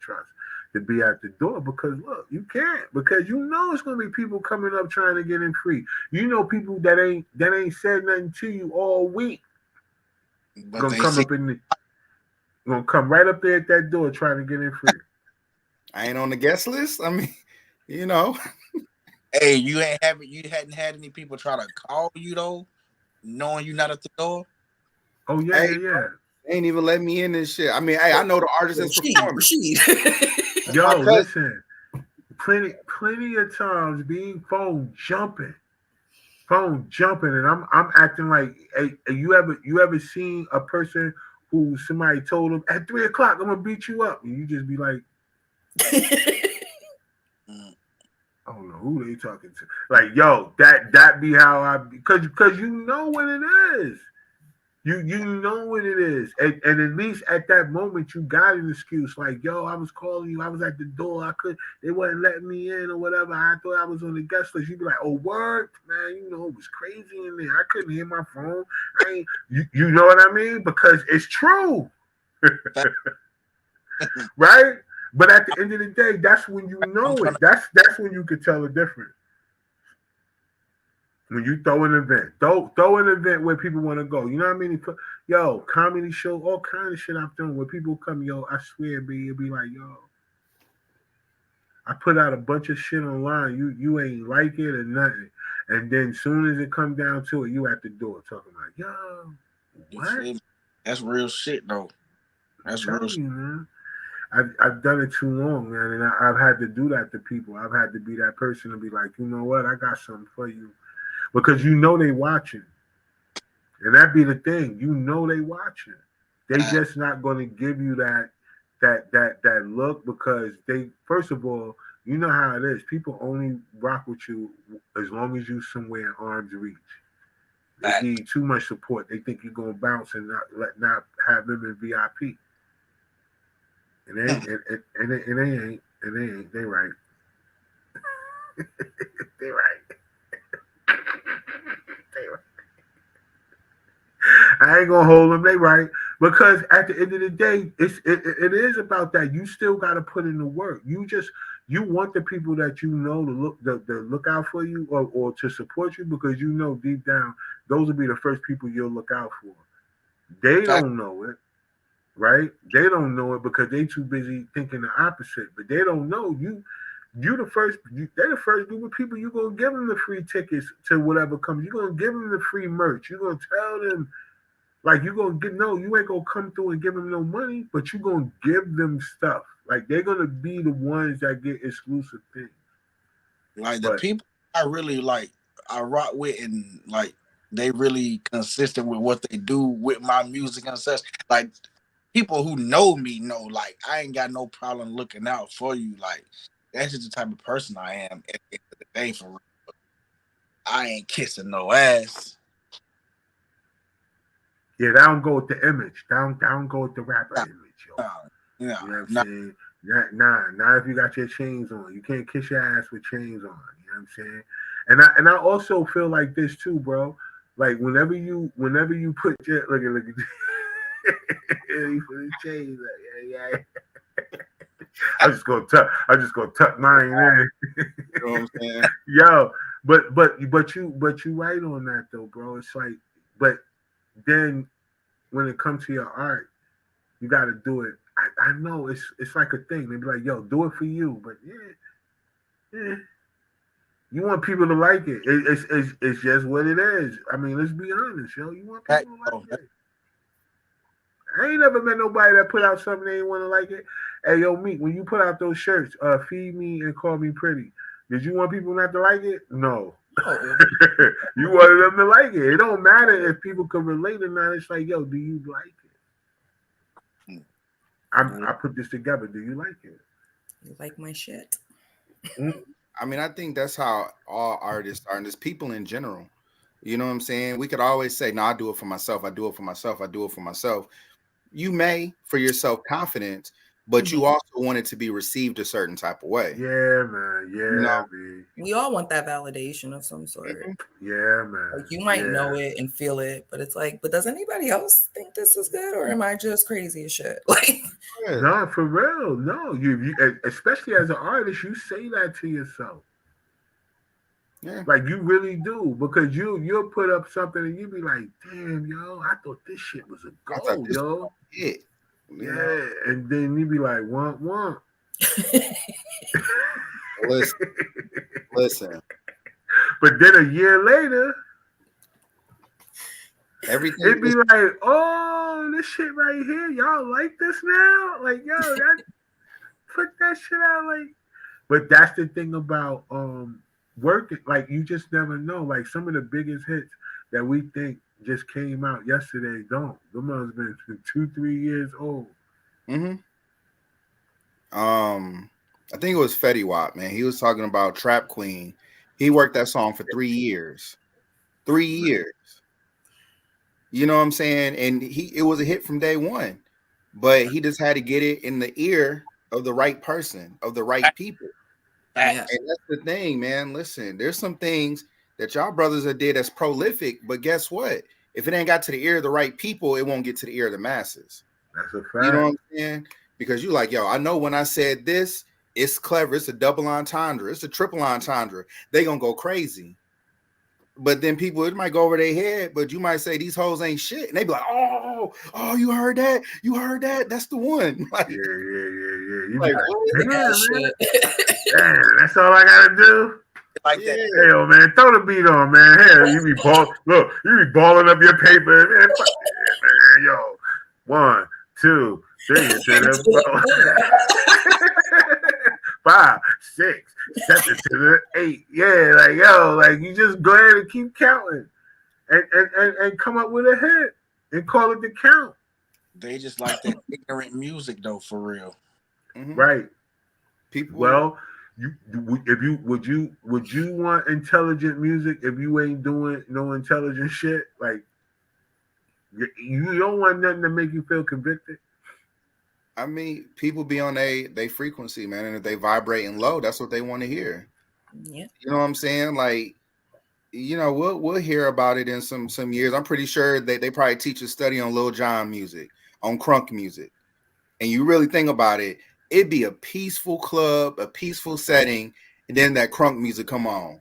Speaker 2: to be at the door, because look, you can't, because you know it's going to be people coming up trying to get in free. You know, people that ain't said nothing to you all week
Speaker 4: But
Speaker 2: gonna
Speaker 4: they
Speaker 2: come
Speaker 4: see
Speaker 2: up gonna come right up there at that door trying to get in free.
Speaker 5: I ain't on the guest list. I mean, you know.
Speaker 4: hey, you hadn't had any people try to call you though, knowing you're not at the door.
Speaker 2: Oh yeah,
Speaker 5: Hey,
Speaker 2: yeah.
Speaker 5: They ain't even let me in this shit. I mean, hey, I know the artist that's performing.
Speaker 2: Yo, listen, plenty of times being phone jumping, and I'm acting like, hey, you ever seen a person who somebody told them at 3 o'clock I'm gonna beat you up, and you just be like, I don't know who they talking to. Like, yo, that be how I, because you know what it is. You know what it is. And at least at that moment you got an excuse. Like, yo, I was calling you, I was at the door, they wasn't letting me in or whatever. I thought I was on the guest list. You'd be like, oh, word, man, you know, it was crazy in there. I couldn't hear my phone. You know what I mean? Because it's true. Right? But at the end of the day, that's when you know it. That's when you could tell the difference. When you throw an event, throw an event where people want to go. You know what I mean? Yo, comedy show, all kind of shit I've done where people come, yo, I swear, B, it'll be like, yo, I put out a bunch of shit online. You ain't like it or nothing. And then soon as it come down to it, you at the door talking like, yo, what?
Speaker 4: That's real shit though. That's real shit.
Speaker 2: Man. I've done it too long, man, and I've had to do that to people. I've had to be that person to be like, you know what, I got something for you. Because you know they watching. And that be the thing. You know they watching. They just not going to give you that look, because they, first of all, you know how it is. People only rock with you as long as you somewhere in arm's reach. They need too much support. They think you're going to bounce and not have them in VIP. And they ain't. They right. They right. I ain't gonna hold them. They right, because at the end of the day, it is about that. You still got to put in the work. You want the people that you know to look out for you or to support you, because you know deep down those will be the first people you'll look out for. They don't know it, right? They don't know it because they too busy thinking the opposite. But they don't know you. They're the first group of people. You're going to give them the free tickets to whatever comes. You're going to give them the free merch. You're going to tell them, like, you're going to you ain't going to come through and give them no money, but you're going to give them stuff. Like, they're going to be the ones that get exclusive things.
Speaker 4: Like, the people I really, like, I rock with, and, like, they really consistent with what they do with my music and such. Like, people who know me know, like, I ain't got no problem looking out for you. Like, that's just the type of person I am at the end of the day, for real. I ain't kissing no ass.
Speaker 2: Yeah, that don't go with the image. That don't go with the rapper image, yo. You know what I'm saying? Not if you got your chains on. You can't kiss your ass with chains on. You know what I'm saying? And I also feel like this too, bro. Like whenever you put your look at you put the chains up. Yeah. I'm just gonna tuck mine in.
Speaker 5: You know what I'm saying?
Speaker 2: Yo, but you right on that though, bro. It's like, but then when it comes to your art, you got to do it. I know it's like a thing. They be like, yo, do it for you, but yeah. You want people to like it. It's just what it is. I mean, let's be honest, yo. You want people to like it. I ain't never met nobody that put out something they didn't want to like it. Hey, yo, Meek, when you put out those shirts, feed me and call me pretty, did you want people not to like it? No. You wanted them to like it. It don't matter if people can relate or not. It's like, yo, do you like it? I put this together. Do you like it?
Speaker 3: You like my shit?
Speaker 5: I mean, I think that's how all artists are, and just people in general. You know what I'm saying? We could always say, "No, I do it for myself. I do it for myself. I do it for myself." You may for your self confidence, but you also want it to be received a certain type of way.
Speaker 2: Yeah, man. Yeah,
Speaker 5: You know?
Speaker 2: man.
Speaker 3: We all want that validation of some sort.
Speaker 2: Yeah, man.
Speaker 3: Like you might know it and feel it, but it's like, but does anybody else think this is good, or am I just crazy as shit? Like,
Speaker 2: No, for real. No, you especially as an artist, you say that to yourself.
Speaker 5: Yeah.
Speaker 2: Like you really do, because you'll put up something and you be like, damn, yo, I thought this shit was a goal, yo.
Speaker 5: Yeah.
Speaker 2: Yeah. And then you be like, want.
Speaker 5: Listen.
Speaker 2: But then a year later,
Speaker 5: everything
Speaker 2: it'd be like, oh, this shit right here, y'all like this now? Like, yo, that put that shit out, like. But that's the thing about working. Like, you just never know. Like, some of the biggest hits that we think just came out yesterday don't. Them ones been 2-3 years old.
Speaker 5: Mm-hmm. I think it was Fetty Wap, man. He was talking about Trap Queen. He worked that song for 3 years. 3 years. You know what I'm saying? And it was a hit from day one. But he just had to get it in the ear of the right person, of the right people. And that's the thing, man. Listen, there's some things that y'all brothers have did that's prolific, but guess what? If it ain't got to the ear of the right people, it won't get to the ear of the masses.
Speaker 2: That's a fact.
Speaker 5: You know what I'm saying? Because you like, yo, I know when I said this, it's clever. It's a double entendre. It's a triple entendre. They gonna go crazy. But then people, it might go over their head, but you might say these hoes ain't shit. And they be like, oh, you heard that? You heard that? That's the one. Like,
Speaker 2: yeah. You
Speaker 5: like,
Speaker 2: damn, that's all I gotta do.
Speaker 4: Like that.
Speaker 2: Hey, yo, man, throw the beat on, man. Here, you be balling up your paper, man. Man, yo. 1, 2, 3, 5, 6, 7 to the 8. Yeah, like, yo, like, you just go ahead and keep counting and come up with a hit and call it the count.
Speaker 4: They just like that ignorant music, though, for real.
Speaker 5: Mm-hmm.
Speaker 2: Right.
Speaker 5: People.
Speaker 2: Well, would you want intelligent music if you ain't doing no intelligent shit? Like, you don't want nothing to make you feel convicted.
Speaker 5: I mean, people be on they frequency, man, and if they vibrating low, that's what they want to hear.
Speaker 3: Yeah.
Speaker 5: You know what I'm saying? Like, you know, we'll hear about it in some years. I'm pretty sure they probably teach a study on Lil Jon music, on crunk music, and you really think about it, it'd be a peaceful club, a peaceful setting, and then that crunk music come on,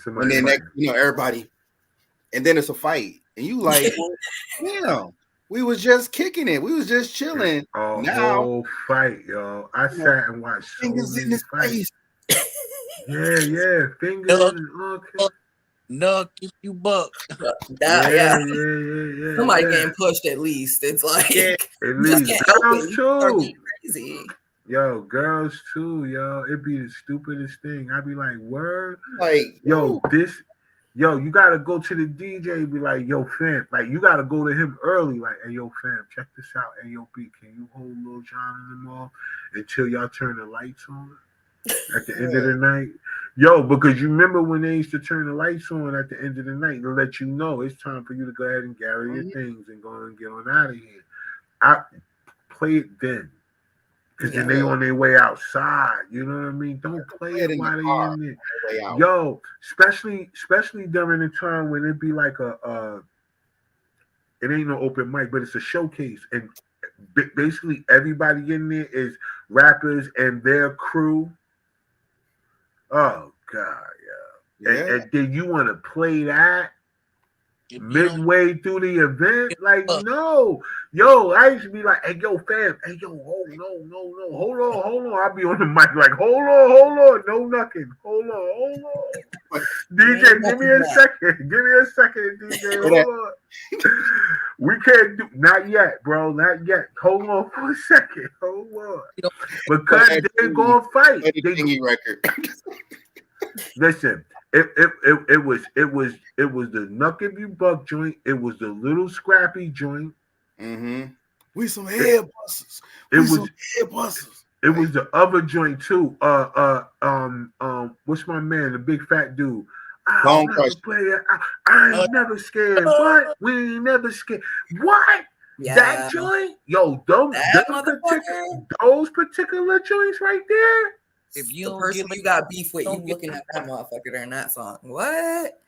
Speaker 5: and then everybody, and then it's a fight, and you like, well, we was just kicking it, we was just chilling. Now
Speaker 2: whole fight, yo. I sat and watched
Speaker 5: fingers in his face.
Speaker 2: Yeah, fingers.
Speaker 4: Nuck if you buck.
Speaker 3: Yeah. Somebody
Speaker 2: yeah.
Speaker 3: getting pushed at least. It's like
Speaker 2: at least girls too.
Speaker 3: Crazy.
Speaker 2: Yo, girls too, yo. It'd be the stupidest thing. I'd be like, word,
Speaker 5: like,
Speaker 2: yo, you gotta go to the DJ and be like, yo, fam, like you gotta go to him early, like, hey, yo, fam, check this out. Hey, yo, B, can you hold Lil Jon and them off until y'all turn the lights on at the end of the night? Yo, because you remember when they used to turn the lights on at the end of the night to let you know it's time for you to go ahead and gather your things and go and get on out of here. I play it then. Because then they on their way outside. You know what I mean? Don't play it while they in there. Yo, especially during the time when it be like it ain't no open mic, but it's a showcase. And basically everybody in there is rappers and their crew. Oh, God, yeah. And then you want to play that midway through the event? Like, no. Yo, I used to be like, hey, yo, fam. Hey, yo, no. Hold on. I'll be on the mic like, hold on. No knocking. Hold on. DJ, give me a second. DJ. Hold on. We can't do, not yet, bro. Not yet. Hold on for a second. Hold on. Because they're going to fight.
Speaker 5: Record.
Speaker 2: Listen, it was the Nuck If You Buck joint. It was the Little Scrappy joint.
Speaker 5: Mm-hmm. We some head busters.
Speaker 2: It was the other joint too. What's my man, the big fat dude? I'll
Speaker 5: Bone
Speaker 2: never
Speaker 5: Crusher.
Speaker 2: play it. I ain't never scared. What? We ain't never scared. What?
Speaker 3: Yeah.
Speaker 2: That joint? Yo, those particular joints right there.
Speaker 4: If you
Speaker 3: The
Speaker 4: don't
Speaker 3: person
Speaker 4: get
Speaker 3: you got beef with, you
Speaker 4: don't get
Speaker 3: looking at that motherfucker during that song. What?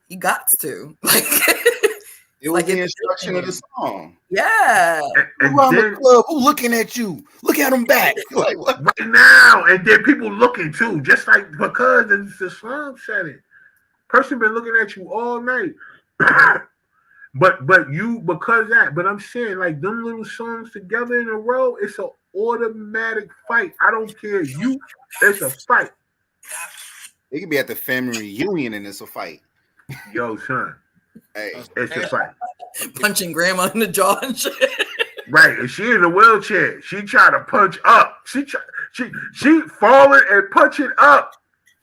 Speaker 3: You got to. Like,
Speaker 5: It was
Speaker 3: like
Speaker 5: the
Speaker 3: it's
Speaker 5: instruction of the
Speaker 3: different.
Speaker 5: song.
Speaker 3: Yeah.
Speaker 2: And
Speaker 5: Around the
Speaker 2: then
Speaker 5: club, who looking at you? Look at him back. Like what?
Speaker 2: right now, and then people looking too, just like because the song said it. Person been looking at you all night. But you because that. But I'm saying like them little songs together in a row, it's an automatic fight. I don't care you. It's a fight.
Speaker 5: They could be at the family reunion and it's a fight.
Speaker 2: Yo, son,
Speaker 5: Hey,
Speaker 2: it's a fight.
Speaker 3: Punching grandma in the jaw and shit.
Speaker 2: Right, and she in a wheelchair. She try to punch up. She falling and punching up.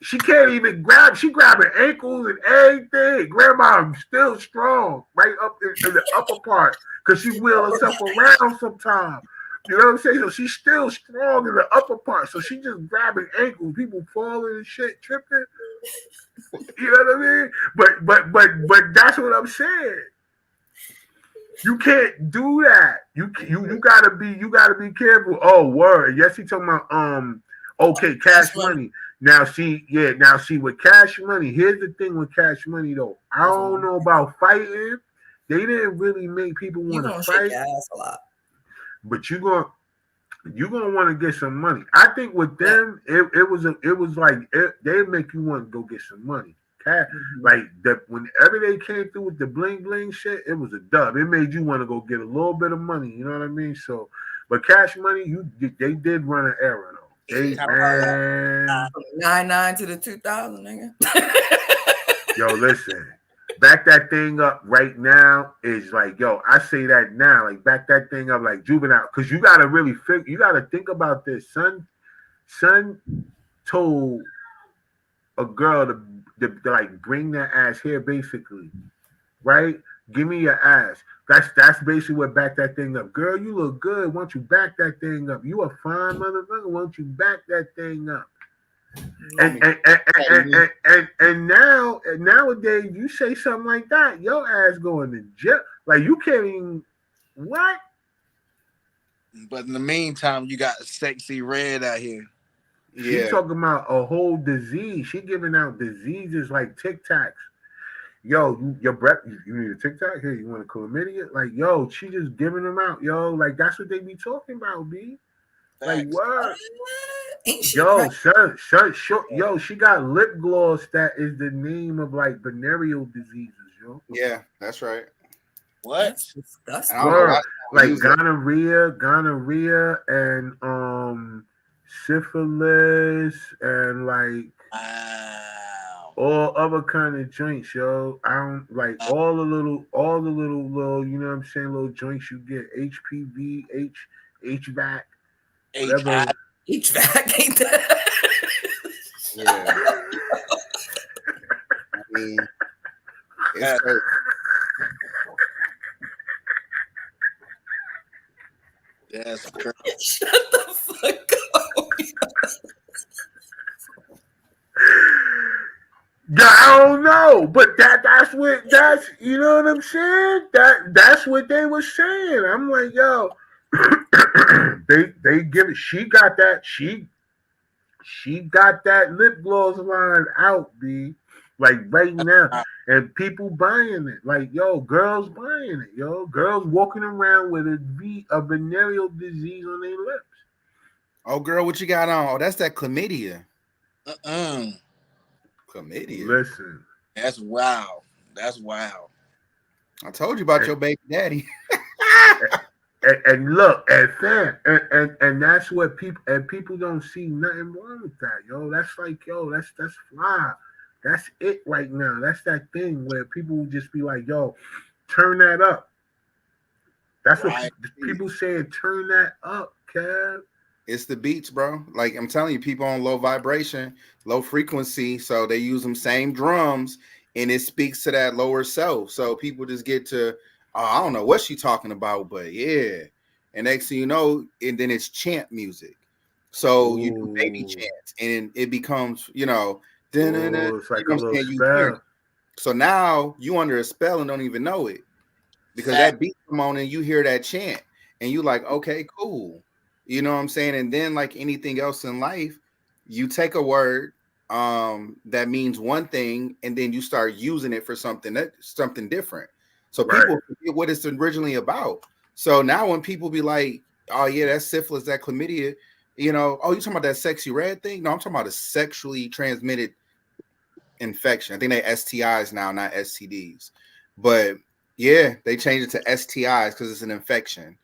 Speaker 2: She can't even grab. She grabbing ankles and everything. Grandma still strong, right up in the upper part, because she wheel herself around sometimes. You know what I'm saying? So she's still strong in the upper part. So she just grabbing ankles. People falling and shit, tripping. You know what I mean? But that's what I'm saying. You can't do that. You gotta be careful. Oh, word. Yes, he talking about okay, Cash Money. Now see with Cash Money, here's the thing with Cash Money though. I don't know about fighting. They didn't really make people want to fight.
Speaker 3: Shake your ass a lot.
Speaker 2: But you're gonna want to get some money. I think with them, it was like they make you want to go get some money. Like that, whenever they came through with the bling bling shit, it was a dub. It made you want to go get a little bit of money. You know what I mean? So, but Cash Money, they did run an era though. They man,
Speaker 3: 99 to the 2000, nigga.
Speaker 2: yo, listen, back that thing up right now is like, yo, I say that now, like back that thing up like Juvenile, because you gotta really you gotta think about this. Son told a girl to like bring that ass here, basically, right? Give me your ass. That's basically what back that thing up. Girl, you look good. Why don't you back that thing up? You a fine motherfucker. Why don't you back that thing up? And nowadays you say something like that, your ass going to jail. Like you can't even what?
Speaker 4: But in the meantime, you got Sexy Red out here.
Speaker 2: Yeah. She talking about a whole disease. She giving out diseases like Tic Tacs. Yo, your breath. You need a Tic Tac? Here, you want a chlamydia? Like, yo, she just giving them out. Yo, like that's what they be talking about, B. Like what? Yo, son, yo, she got lip gloss that is the name of like venereal diseases, yo.
Speaker 5: Yeah, that's right.
Speaker 4: What?
Speaker 3: That's
Speaker 2: like gonorrhea, and syphilis, and like all other kind of joints, yo. I don't like all the little, you know what I'm saying, little joints you get. HPV, HVAC, whatever.
Speaker 3: HVAC ain't that?
Speaker 5: Yeah. I mean, it's crazy.
Speaker 4: That's crazy.
Speaker 3: Shut the fuck up.
Speaker 2: I don't know, but that's you know what I'm saying? That's what they were saying. I'm like, yo, they give it. She got that. She got that lip gloss line out, B. Like right now, and people buying it. Like, yo, girls buying it, yo. Girls walking around with a venereal disease on their lips.
Speaker 5: Oh, girl, what you got on? Oh, that's that chlamydia. Chlamydia.
Speaker 2: Listen,
Speaker 4: that's wow. That's wow.
Speaker 5: I told you about your baby daddy.
Speaker 2: and look, and fam, and that's what people don't see nothing wrong with that, yo. That's like, yo, that's fly. That's it right now. That's that thing where people will just be like, yo, turn that up. That's what people saying, turn that up, Kev.
Speaker 5: It's the beats, bro. Like I'm telling you, people on low vibration, low frequency, so they use them same drums, and it speaks to that lower self. So people just get to, I don't know what she's talking about, but yeah. And next thing you know, and then it's chant music. So you do baby
Speaker 2: Ooh.
Speaker 5: chants, and it becomes, you know,
Speaker 2: Ooh, it's like
Speaker 5: you know
Speaker 2: a
Speaker 5: what I'm
Speaker 2: little
Speaker 5: saying? You hear it.
Speaker 2: spell.
Speaker 5: So now you under a spell and don't even know it, because that beat come on and you hear that chant and you like, okay, cool. You know what I'm saying? And then like anything else in life, you take a word that means one thing and then you start using it for something different. So
Speaker 2: Right.
Speaker 5: people forget what it's originally about. So now when people be like, oh yeah, that's syphilis, that chlamydia, you know, oh, you talking about that sexy red thing? No, I'm talking about a sexually transmitted infection. I think they STIs now, not STDs. But yeah, they changed it to STIs because it's an infection. It's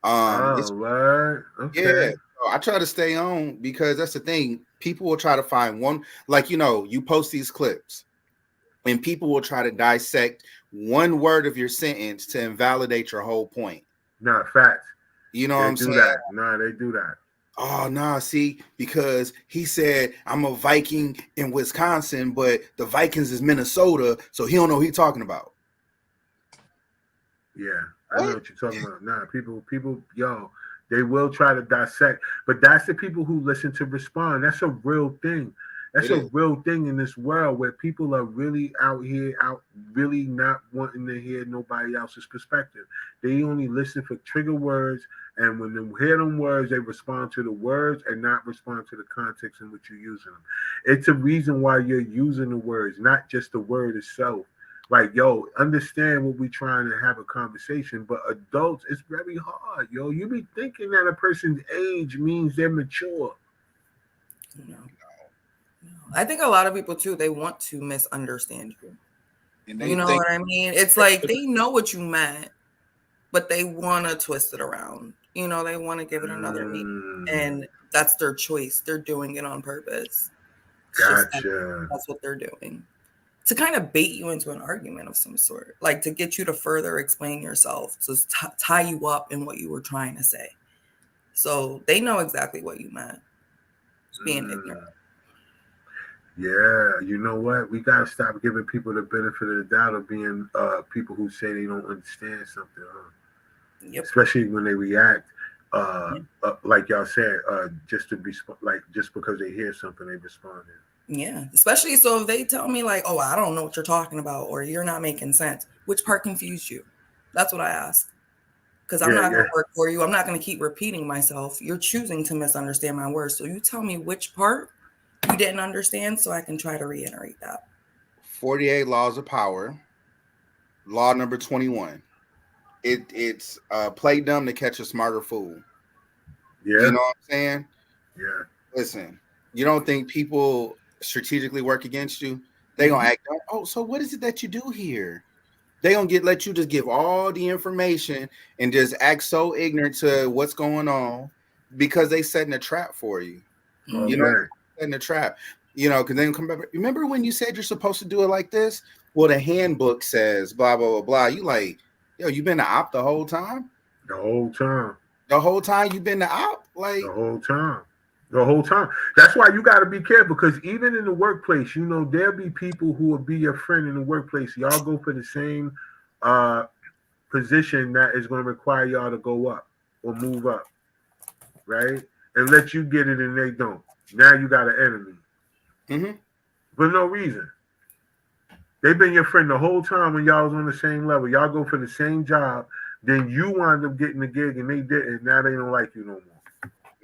Speaker 2: Oh, right.
Speaker 5: yeah.
Speaker 2: Okay.
Speaker 5: So I try to stay on because that's the thing. People will try to find one, like, you know, you post these clips and people will try to dissect one word of your sentence to invalidate your whole point.
Speaker 2: Nah, facts.
Speaker 5: You know what
Speaker 2: They
Speaker 5: I'm
Speaker 2: do
Speaker 5: saying?
Speaker 2: that. Nah, they do that.
Speaker 5: Oh, nah, see, because he said I'm a Viking in Wisconsin, but the Vikings is Minnesota, so he don't know what he's talking about.
Speaker 2: Yeah, I know what you're talking about. Nah, people, yo, they will try to dissect, but that's the people who listen to respond. That's a real thing. That's
Speaker 5: It
Speaker 2: a
Speaker 5: is.
Speaker 2: real thing in this world where people are really out here, really not wanting to hear nobody else's perspective. They only listen for trigger words, and when they hear them words, they respond to the words and not respond to the context in which you're using them. It's a reason why you're using the words, not just the word itself. Like, yo, understand what we trying to have a conversation, but adults, it's very hard, yo. You be thinking that a person's age means they're mature.
Speaker 3: No. I think a lot of people too, they want to misunderstand you.
Speaker 4: And
Speaker 3: You
Speaker 4: they
Speaker 3: know
Speaker 4: think
Speaker 3: what I mean? It's like they know what you meant, but they want to twist it around. You know, they want to give it another meaning. And that's their choice. They're doing it on purpose. It's just
Speaker 2: Gotcha.
Speaker 3: that's what they're doing. To kind of bait you into an argument of some sort, like to get you to further explain yourself, to tie you up in what you were trying to say. So they know exactly what you meant. It's being ignorant.
Speaker 2: Yeah, you know what? We gotta stop giving people the benefit of the doubt of being people who say they don't understand something, huh?
Speaker 3: Yep.
Speaker 2: Especially when they react, like y'all said, just to be like just because they hear something, they respond.
Speaker 3: Yeah, especially so if they tell me like, "Oh, I don't know what you're talking about," or "You're not making sense." Which part confused you? That's what I ask. Because I'm
Speaker 2: Yeah,
Speaker 3: not going
Speaker 2: yeah.
Speaker 3: to work for you. I'm not going to keep repeating myself. You're choosing to misunderstand my words. So you tell me which part you didn't understand so I can try to reiterate that.
Speaker 5: 48 laws of power. Law number 21. It's play dumb to catch a smarter fool.
Speaker 2: Yeah,
Speaker 5: You know what I'm saying?
Speaker 2: yeah.
Speaker 5: Listen, you don't think people strategically work against you? They gonna act, oh, so what is it that you do here? They gonna let you just give all the information and just act so ignorant to what's going on because they setting a trap for you. You know,
Speaker 2: Okay.
Speaker 5: setting a trap. You know, because then come back. Remember when you said you're supposed to do it like this? Well, the handbook says blah blah blah blah. You like, yo, you been the op the whole time?
Speaker 2: The whole time.
Speaker 5: The whole time you been the op? Like,
Speaker 2: The whole time. The whole time. That's why you got to be careful because even in the workplace, you know, there'll be people who will be your friend in the workplace. Y'all go for the same uh, position that is going to require y'all to go up or move up, right? And let you get it and they don't. Now you got an enemy for no reason. They've been your friend the whole time when y'all was on the same level. Y'all go for the same job. Then you wind up getting the gig and they didn't. Now they don't like you no more.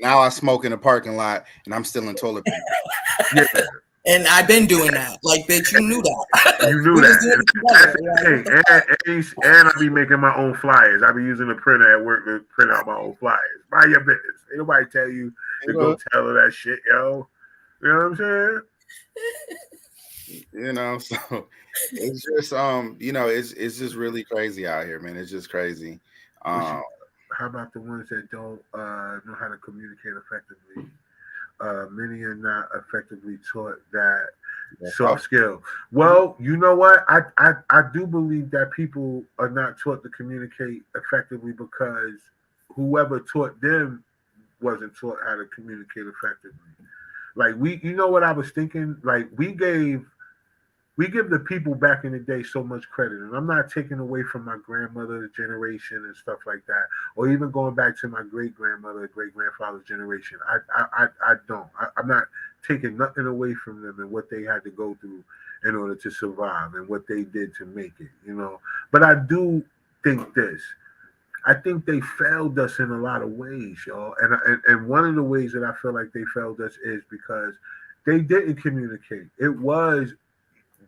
Speaker 5: now I smoke in the parking lot and I'm still in toilet paper.
Speaker 2: Yeah.
Speaker 3: And I've been doing that. Like, bitch, you knew that.
Speaker 2: You knew that. And I be making my own flyers. I be using the printer at work to print out my own flyers. Mind your business. Ain't nobody tell you to go tell her that shit, yo. You know what I'm saying?
Speaker 5: You know, so it's just you know, it's just really crazy out here, man. It's just crazy.
Speaker 2: How about the ones that don't know how to communicate effectively? Many are not effectively taught that soft skill. Well, you know what? I do believe that people are not taught to communicate effectively because whoever taught them wasn't taught how to communicate effectively. Like you know what I was thinking? Like we gave we give the people back in the day so much credit, and I'm not taking away from my grandmother's generation and stuff like that, or even going back to my great grandmother, great grandfather's generation. I don't. I'm not taking nothing away from them and what they had to go through in order to survive and what they did to make it, you know. But I do think this. I think they failed us in a lot of ways, y'all. And one of the ways that I feel like they failed us is because they didn't communicate. It was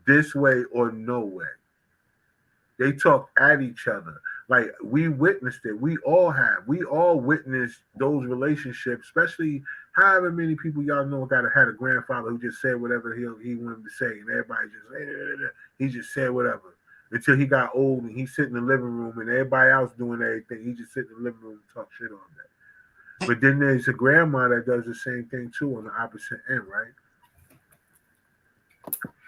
Speaker 2: this way or no way. They talked at each other. Like, we witnessed it. We all have. We all witnessed those relationships, especially however many people y'all know had a grandfather who just said whatever he wanted to say, and everybody just he just said whatever until he got old and he sit in the living room and everybody else doing everything. He just sit in the living room and talk shit all day. But then there's a grandma that does the same thing too on the opposite end, right?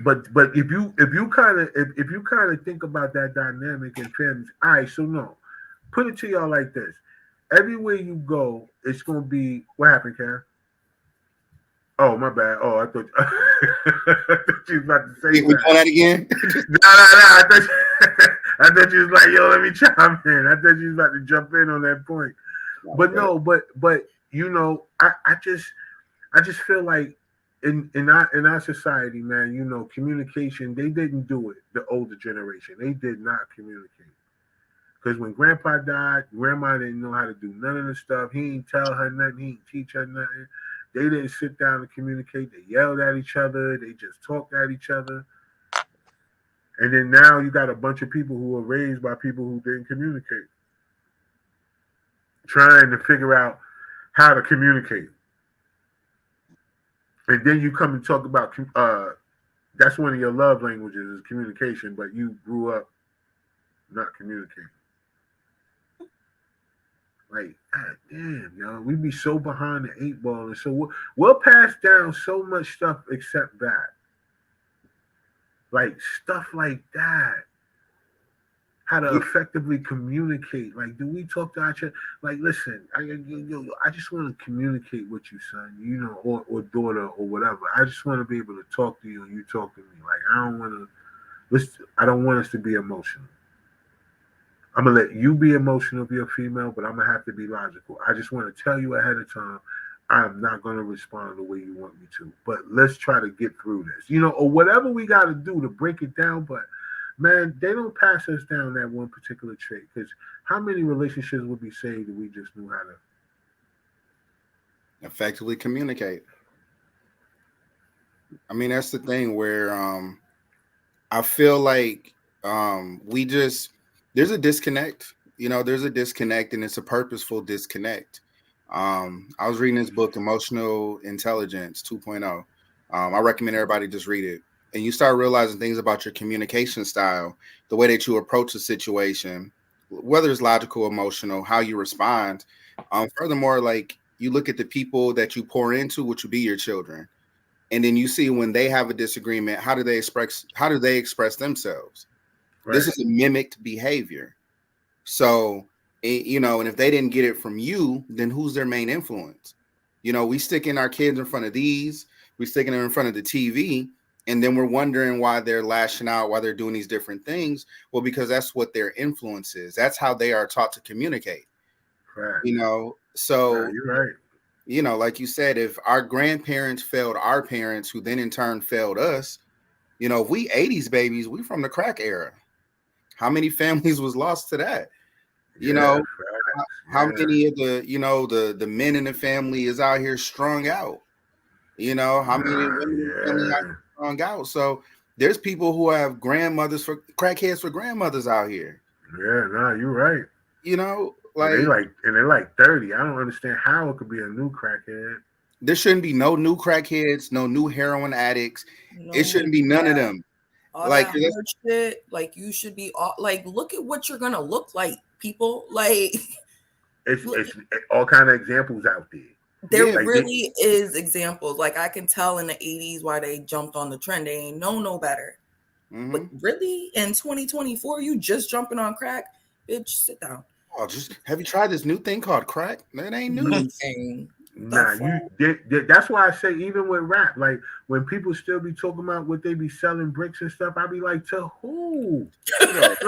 Speaker 2: But if you kind of think about that dynamic in families, all right, so no, put it to y'all like this: everywhere you go, it's gonna be what happened, Karen? Oh, my bad. Oh, I thought you was about to say
Speaker 5: we call that again.
Speaker 2: No. I thought you was like, yo, let me chime in. I thought you was about to jump in on that point. But no, but you know, I just feel like in our society, man, you know, communication, they didn't do it, the older generation. They did not communicate. Because when grandpa died, grandma didn't know how to do none of the stuff. He didn't tell her nothing. He didn't teach her nothing. They didn't sit down and communicate. They yelled at each other. They just talked at each other. And then now you got a bunch of people who were raised by people who didn't communicate, trying to figure out how to communicate. And then you come and talk about that's one of your love languages is communication, but you grew up not communicating. Like, God damn, y'all, we be so behind the eight ball, and so we'll pass down so much stuff except that. Like stuff like that. How to effectively communicate. Like, do we talk to each other? Like, listen, I just want to communicate with you, son, you know, or daughter or whatever. I just want to be able to talk to you and you talk to me. Like, I don't want us to be emotional. I'm going to let you be emotional if you're a female, but I'm going to have to be logical. I just want to tell you ahead of time, I'm not going to respond the way you want me to. But let's try to get through this, you know, or whatever we got to do to break it down. But, man, they don't pass us down that one particular trait. Because how many relationships would be saved if we just knew how to
Speaker 5: effectively communicate? I mean, that's the thing where I feel like there's a disconnect. You know, there's a disconnect, and it's a purposeful disconnect. I was reading this book, Emotional Intelligence 2.0. I recommend everybody just read it. And you start realizing things about your communication style, the way that you approach a situation, whether it's logical, emotional, how you respond. Furthermore, like, you look at the people that you pour into, which would be your children, and then you see when they have a disagreement, how do they express themselves? Right. This is a mimicked behavior. So, you know, and if they didn't get it from you, then who's their main influence? You know, we sticking our kids in front of these, we sticking them in front of the TV, and then we're wondering why they're lashing out, why they're doing these different things. Well, because that's what their influence is. That's how they are taught to communicate. Right. You know, so
Speaker 2: yeah, you're right.
Speaker 5: You know, like you said, if our grandparents failed our parents, who then in turn failed us, you know, if we 80s babies, we from the crack era. How many families was lost to that? You know, how many of the, you know, the men in the family is out here strung out? You know, how many women in the family are strung out? So there's people who have grandmothers for crackheads for grandmothers out here.
Speaker 2: Yeah, no, you're right.
Speaker 5: You know, like
Speaker 2: they're like 30. I don't understand how it could be a new crackhead.
Speaker 5: There shouldn't be no new crackheads, no new heroin addicts. No, it shouldn't be none of them.
Speaker 3: All like that hard shit, like you should be like, look at what you're gonna look like, people. Like
Speaker 2: it's all kind of examples out there.
Speaker 3: There really is examples. Like I can tell in the 80s why they jumped on the trend. They ain't no better. Mm-hmm. But really, in 2024, you just jumping on crack, bitch, sit down.
Speaker 5: Oh, just have you tried this new thing called crack? That ain't new.
Speaker 2: Nah, that's why I say even with rap, like when people still be talking about what they be selling bricks and stuff, I be like, to who? Like,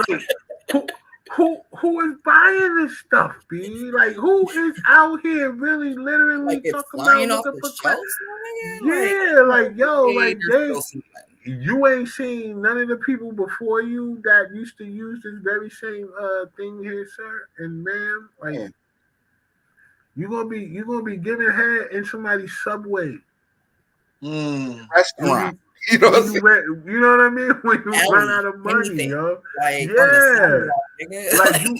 Speaker 2: who is buying this stuff, B? Like who is out here really literally
Speaker 3: like it's
Speaker 2: talking about
Speaker 3: flying off
Speaker 2: looking
Speaker 3: the
Speaker 2: for
Speaker 3: shelves,
Speaker 2: yeah, like yo, like
Speaker 3: there's
Speaker 2: you ain't seen none of the people before you that used to use this very same thing here, sir and ma'am. Like you're gonna be giving head in somebody's subway.
Speaker 5: Restaurant.
Speaker 2: You know what I mean? When you run out of money,
Speaker 3: anything.
Speaker 2: yo.
Speaker 3: Like
Speaker 2: yeah.
Speaker 3: on the sidewalk, nigga.
Speaker 2: Like you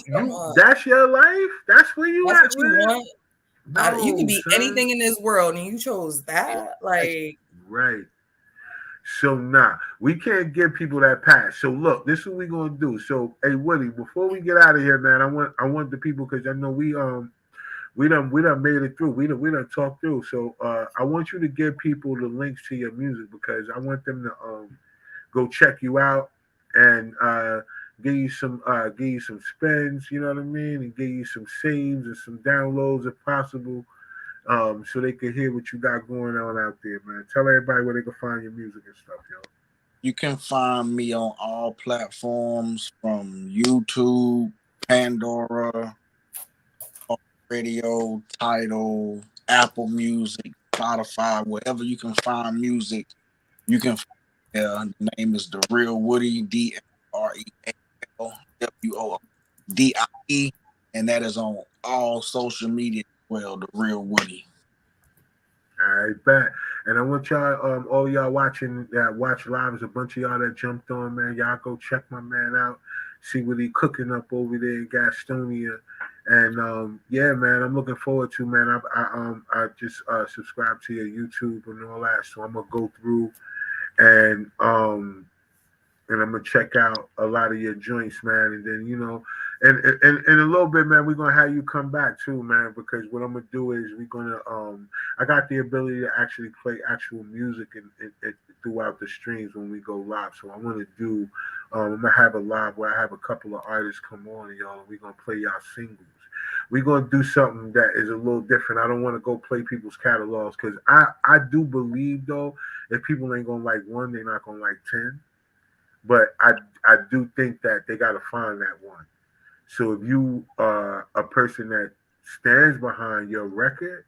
Speaker 2: that's your life? That's where you
Speaker 3: that's
Speaker 2: at
Speaker 3: what you
Speaker 2: with
Speaker 3: want.
Speaker 2: No,
Speaker 3: you can be
Speaker 2: son.
Speaker 3: anything in this world and you chose that. Like
Speaker 2: right. So nah, we can't give people that pass. So look, this is what we're gonna do. So hey Woody, before we get out of here, man, I want the people because I know we done made it through. We done talked through. So I want you to give people the links to your music because I want them to go check you out and give you some spins, you know what I mean, and give you some saves and some downloads if possible. So they can hear what you got going on out there, man. Tell everybody where they can find your music and stuff, yo.
Speaker 4: You can find me on all platforms from YouTube, Pandora, Radio, Tidal, Apple Music, Spotify, wherever you can find music, you can find the name is The Real Woody, DREALWOODIE, and that is on all social media as well, The Real Woody.
Speaker 2: All right, bet. And I want y'all, all y'all watching that watch live, is a bunch of y'all that jumped on, man. Y'all go check my man out, see what he cooking up over there in Gastonia. And yeah, man, I'm looking forward to, man. I just subscribe to your YouTube and all that, so I'm gonna go through and I'm gonna check out a lot of your joints, man. And then and in a little bit, man, we're gonna have you come back too, man, because what I'm gonna do is we're gonna I got the ability to actually play actual music and throughout the streams when we go live. So I want to do I'm gonna have a live where I have a couple of artists come on, and y'all, and we're gonna play y'all singles. We're gonna do something that is a little different. I don't want to go play people's catalogs because I do believe though, if people ain't gonna like one, they're not gonna like 10. But I do think that they gotta find that one. So if you are a person that stands behind your record,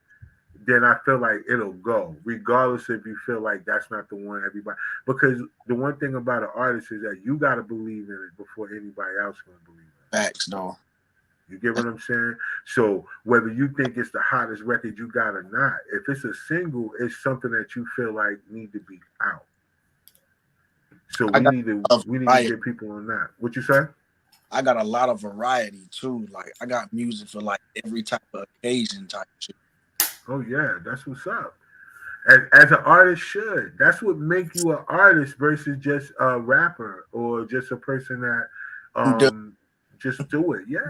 Speaker 2: then I feel like it'll go, regardless if you feel like that's not the one everybody. Because the one thing about an artist is that you got to believe in it before anybody else going to believe in it.
Speaker 4: Facts, though.
Speaker 2: You get what I'm saying? So whether you think it's the hottest record you got or not, if it's a single, it's something that you feel like need to be out. So we need to get people on that. What you say?
Speaker 4: I got a lot of variety too. Like I got music for like every type of occasion type shit.
Speaker 2: Oh yeah, that's what's up. As an artist should. That's what make you an artist versus just a rapper or just a person that just do it. Yeah.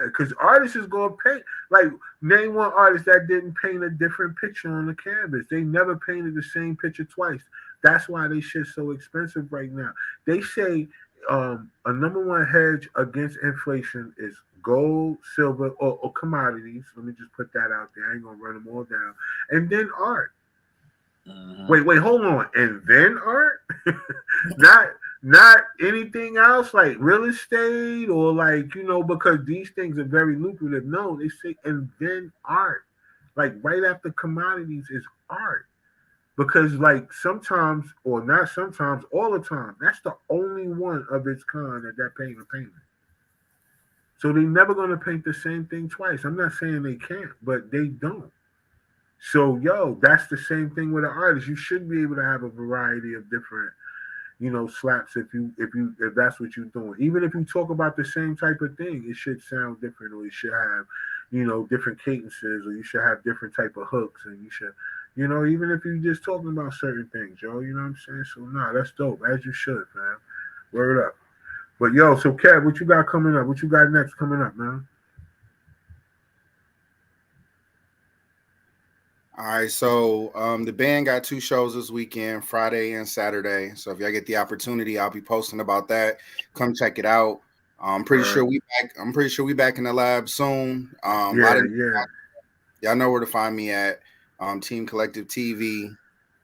Speaker 2: Because artists is gonna paint. Like name one artist that didn't paint a different picture on the canvas. They never painted the same picture twice. That's why they shit's so expensive right now. They say a number one hedge against inflation is gold, silver, or commodities. Let me just put that out there. I ain't gonna run them all down. And then art. Wait, hold on. And then art? not anything else like real estate or like, because these things are very lucrative. No, they say and then art. Like right after commodities is art. Because like sometimes, or not sometimes, all the time, that's the only one of its kind that painter painted. So they're never going to paint the same thing twice. I'm not saying they can't, but they don't. So that's the same thing with an artist. You should be able to have a variety of different, slaps if that's what you're doing. Even if you talk about the same type of thing, it should sound different, or it should have, different cadences, or you should have different type of hooks, and you should. Even if you're just talking about certain things, you know what I'm saying? So, that's dope, as you should, man. Word up. But, so, Kev, what you got coming up? What you got next coming up, man?
Speaker 5: All right, so the band got 2 shows this weekend, Friday and Saturday. So if y'all get the opportunity, I'll be posting about that. Come check it out. I'm pretty sure we back in the lab soon. Y'all know where to find me at. Team Collective TV.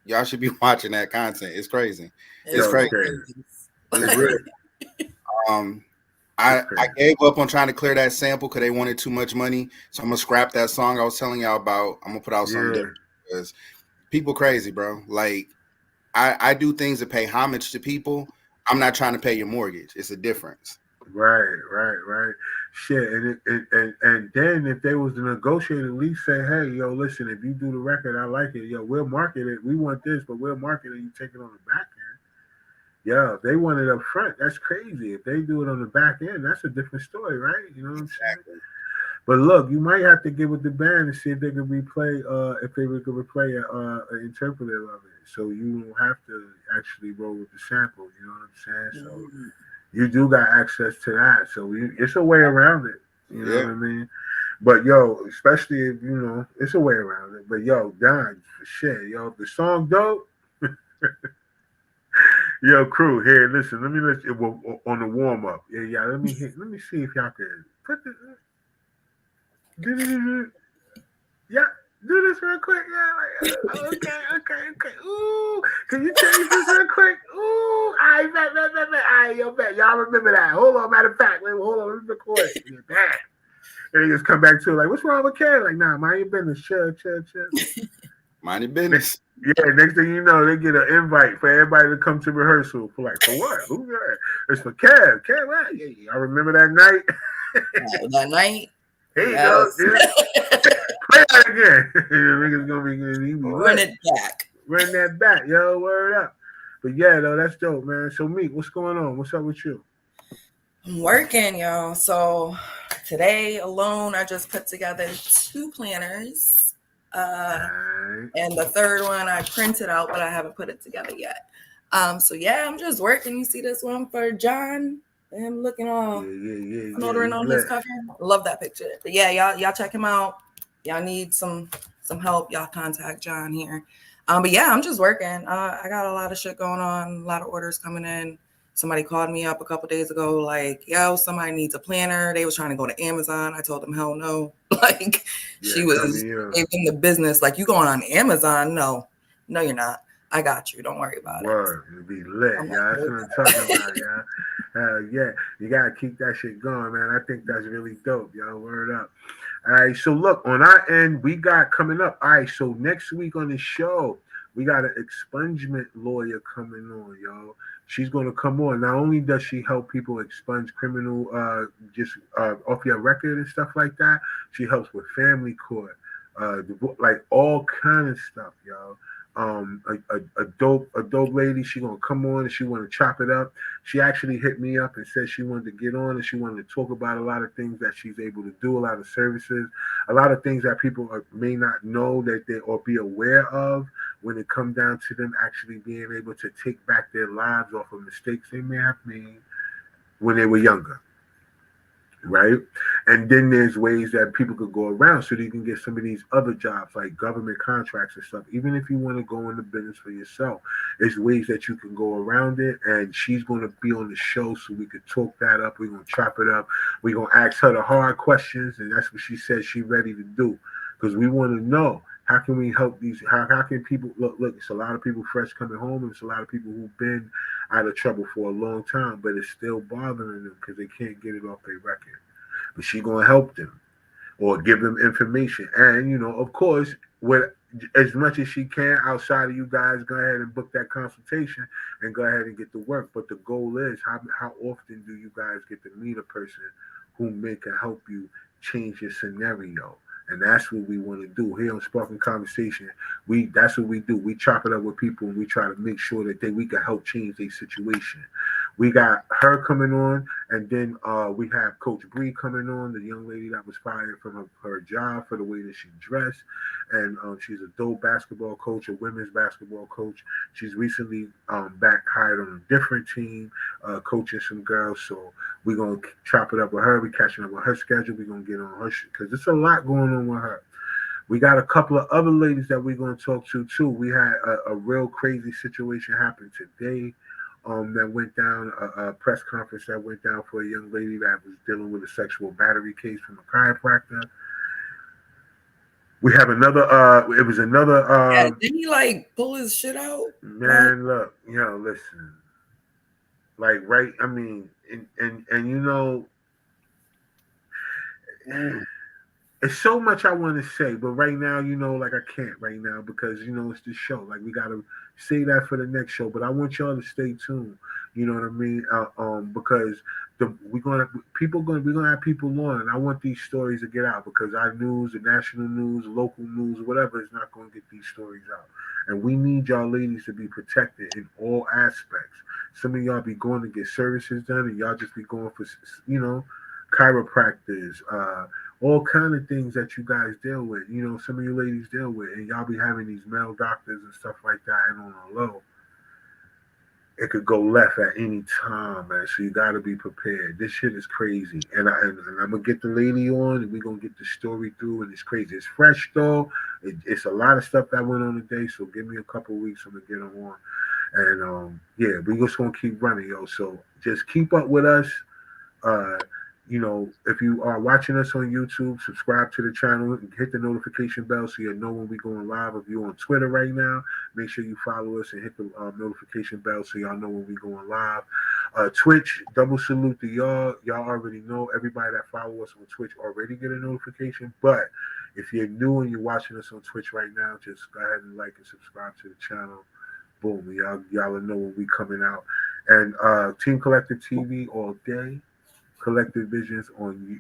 Speaker 5: Y'all should be watching that content. It's crazy. It's
Speaker 2: Yo,
Speaker 5: crazy. It's real. I gave up on trying to clear that sample because they wanted too much money. So I'm gonna scrap that song I was telling y'all about. I'm gonna put out something different because people crazy, bro. Like I do things to pay homage to people. I'm not trying to pay your mortgage. It's a difference.
Speaker 2: Right. Shit, and then if they was to negotiate, at least say, hey, yo, listen, if you do the record, I like it. Yo, we'll market it. We want this, but we'll market it. You take it on the back end. Yeah, if they want it up front, that's crazy. If they do it on the back end, that's a different story, right? You know what I'm saying? But look, you might have to get with the band and see if they can replay, if they could replay an interpreter of it, so you don't have to actually roll with the sample. You know what I'm saying? So you do got access to that, so it's a way around it. You know what I mean? But yo, especially if you know, it's a way around it. But yo, Don, shit, yo, if the song dope. Yo, crew, here, listen. Let me let you on the warm up. Yeah. Let me see if y'all can put the. Yeah, do this real quick. Yeah, like, okay. Ooh, can you change this real quick? Ooh, I bet. All right, yo, bet. Y'all remember that. Hold on, matter of fact, hold on, let's record it. Yeah, bam. And they just come back to it, like, what's wrong with Ken? Like, nah, mind your business. Chill.
Speaker 5: Mind your business.
Speaker 2: Yeah, next thing you know, they get an invite for everybody to come to rehearsal. For what? Who's that? It's for Kev. Kev, what? Yeah, I remember that night.
Speaker 3: That night.
Speaker 2: Here you go, dude. Play that again. Niggas gonna be
Speaker 3: run it back.
Speaker 2: Run that back, yo. Word up. But yeah, though, that's dope, man. So Meek, what's going on? What's up with you?
Speaker 3: I'm working, y'all. So today alone, I just put together 2 planners. And the third one I printed out, but I haven't put it together yet. So yeah, I'm just working. You see this one for John? Him looking all smoldering on his cover. Love that picture. But yeah, y'all check him out. Y'all need some help, y'all contact John here. But yeah, I'm just working. I got a lot of shit going on, a lot of orders coming in. Somebody called me up a couple days ago, like, yo, somebody needs a planner. They was trying to go to Amazon. I told them, hell no. Like, she was in the business. Like, you going on Amazon? No, you're not. I got you. Don't worry about it.
Speaker 2: Word, it'll be lit, y'all. That's what I'm talking about, y'all. Yeah, you gotta keep that shit going, man. I think that's really dope, y'all. Word up. All right, so look, on our end, we got coming up. All right, so next week on the show, we got an expungement lawyer coming on, y'all. She's going to come on. Not only does she help people expunge criminal, off your record and stuff like that, she helps with family court, like all kind of stuff, y'all. A dope lady. She gonna come on and she want to chop it up. She actually hit me up and said she wanted to get on and she wanted to talk about a lot of things that she's able to do, a lot of services, a lot of things that people may not know that they or be aware of when it comes down to them actually being able to take back their lives off of mistakes they may have made when they were younger. Right? And then there's ways that people could go around so that you can get some of these other jobs like government contracts and stuff. Even if you want to go into business for yourself, there's ways that you can go around it. And she's going to be on the show so we could talk that up. We're going to chop it up. We're going to ask her the hard questions. And that's what she said she's ready to do. Because we want to know, how can we help these? How can people look? It's a lot of people fresh coming home, and it's a lot of people who've been out of trouble for a long time, but it's still bothering them because they can't get it off their record. But she's gonna help them or give them information, and of course, with as much as she can outside of you guys, go ahead and book that consultation and go ahead and get to work. But the goal is how often do you guys get to meet a person who can help you change your scenario? And that's what we want to do here on Sparking Conversation. That's what we do. We chop it up with people and we try to make sure that we can help change their situation. We got her coming on, and then we have Coach Bree coming on, the young lady that was fired from her job for the way that she dressed. And she's a dope basketball coach, a women's basketball coach. She's recently back hired on a different team, coaching some girls. So we're going to chop it up with her. We're catching up with her schedule. We're going to get on her because there's a lot going on with her. We got a couple of other ladies that we're going to talk to, too. We had a real crazy situation happen today. That went down, a press conference that went down for a young lady that was dealing with a sexual battery case from a chiropractor. We have another. It was another.
Speaker 3: Yeah, didn't he like pull his shit out?
Speaker 2: Man, look, listen. Like, right? I mean, and you know, it's so much I want to say, but right now, like I can't right now because it's the show. Like we gotta say that for the next show. But I want y'all to stay tuned. You know what I mean? Because we're gonna have people on, and I want these stories to get out because our news, the national news, local news, whatever, is not gonna get these stories out. And we need y'all ladies to be protected in all aspects. Some of y'all be going to get services done, and y'all just be going for chiropractors, all kind of things that you guys deal with. Some of you ladies deal with, and y'all be having these male doctors and stuff like that, and on the low, it could go left at any time, man. So you got to be prepared. This shit is crazy, and I'm gonna get the lady on, and we're gonna get the story through, and it's crazy. It's fresh though. It's a lot of stuff that went on today, so give me a couple weeks. I'm gonna get them on, and yeah, we just gonna keep running, yo. So just keep up with us. If you are watching us on YouTube, subscribe to the channel and hit the notification bell so you know when we're going live. If you're on Twitter right now, make sure you follow us and hit the notification bell so y'all know when we're going live. Twitch, double salute to y'all. Y'all already know, everybody that follow us on Twitch already get a notification. But if you're new and you're watching us on Twitch right now, just go ahead and like and subscribe to the channel. Boom, y'all will know when we coming out. And Team Collective TV all day. Collective Visions on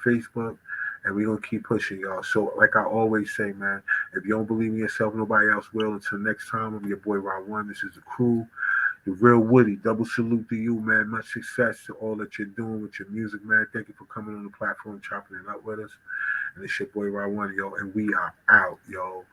Speaker 2: Facebook, and we're gonna keep pushing y'all. So like I always say, man, if you don't believe in yourself, nobody else will. Until next time, I'm your boy Rod One. This is the crew, the real Woody. Double salute to you, man. Much success to all that you're doing with your music, man. Thank you for coming on the platform, chopping it up with us. And it's your boy Rod One, yo, and we are out, yo.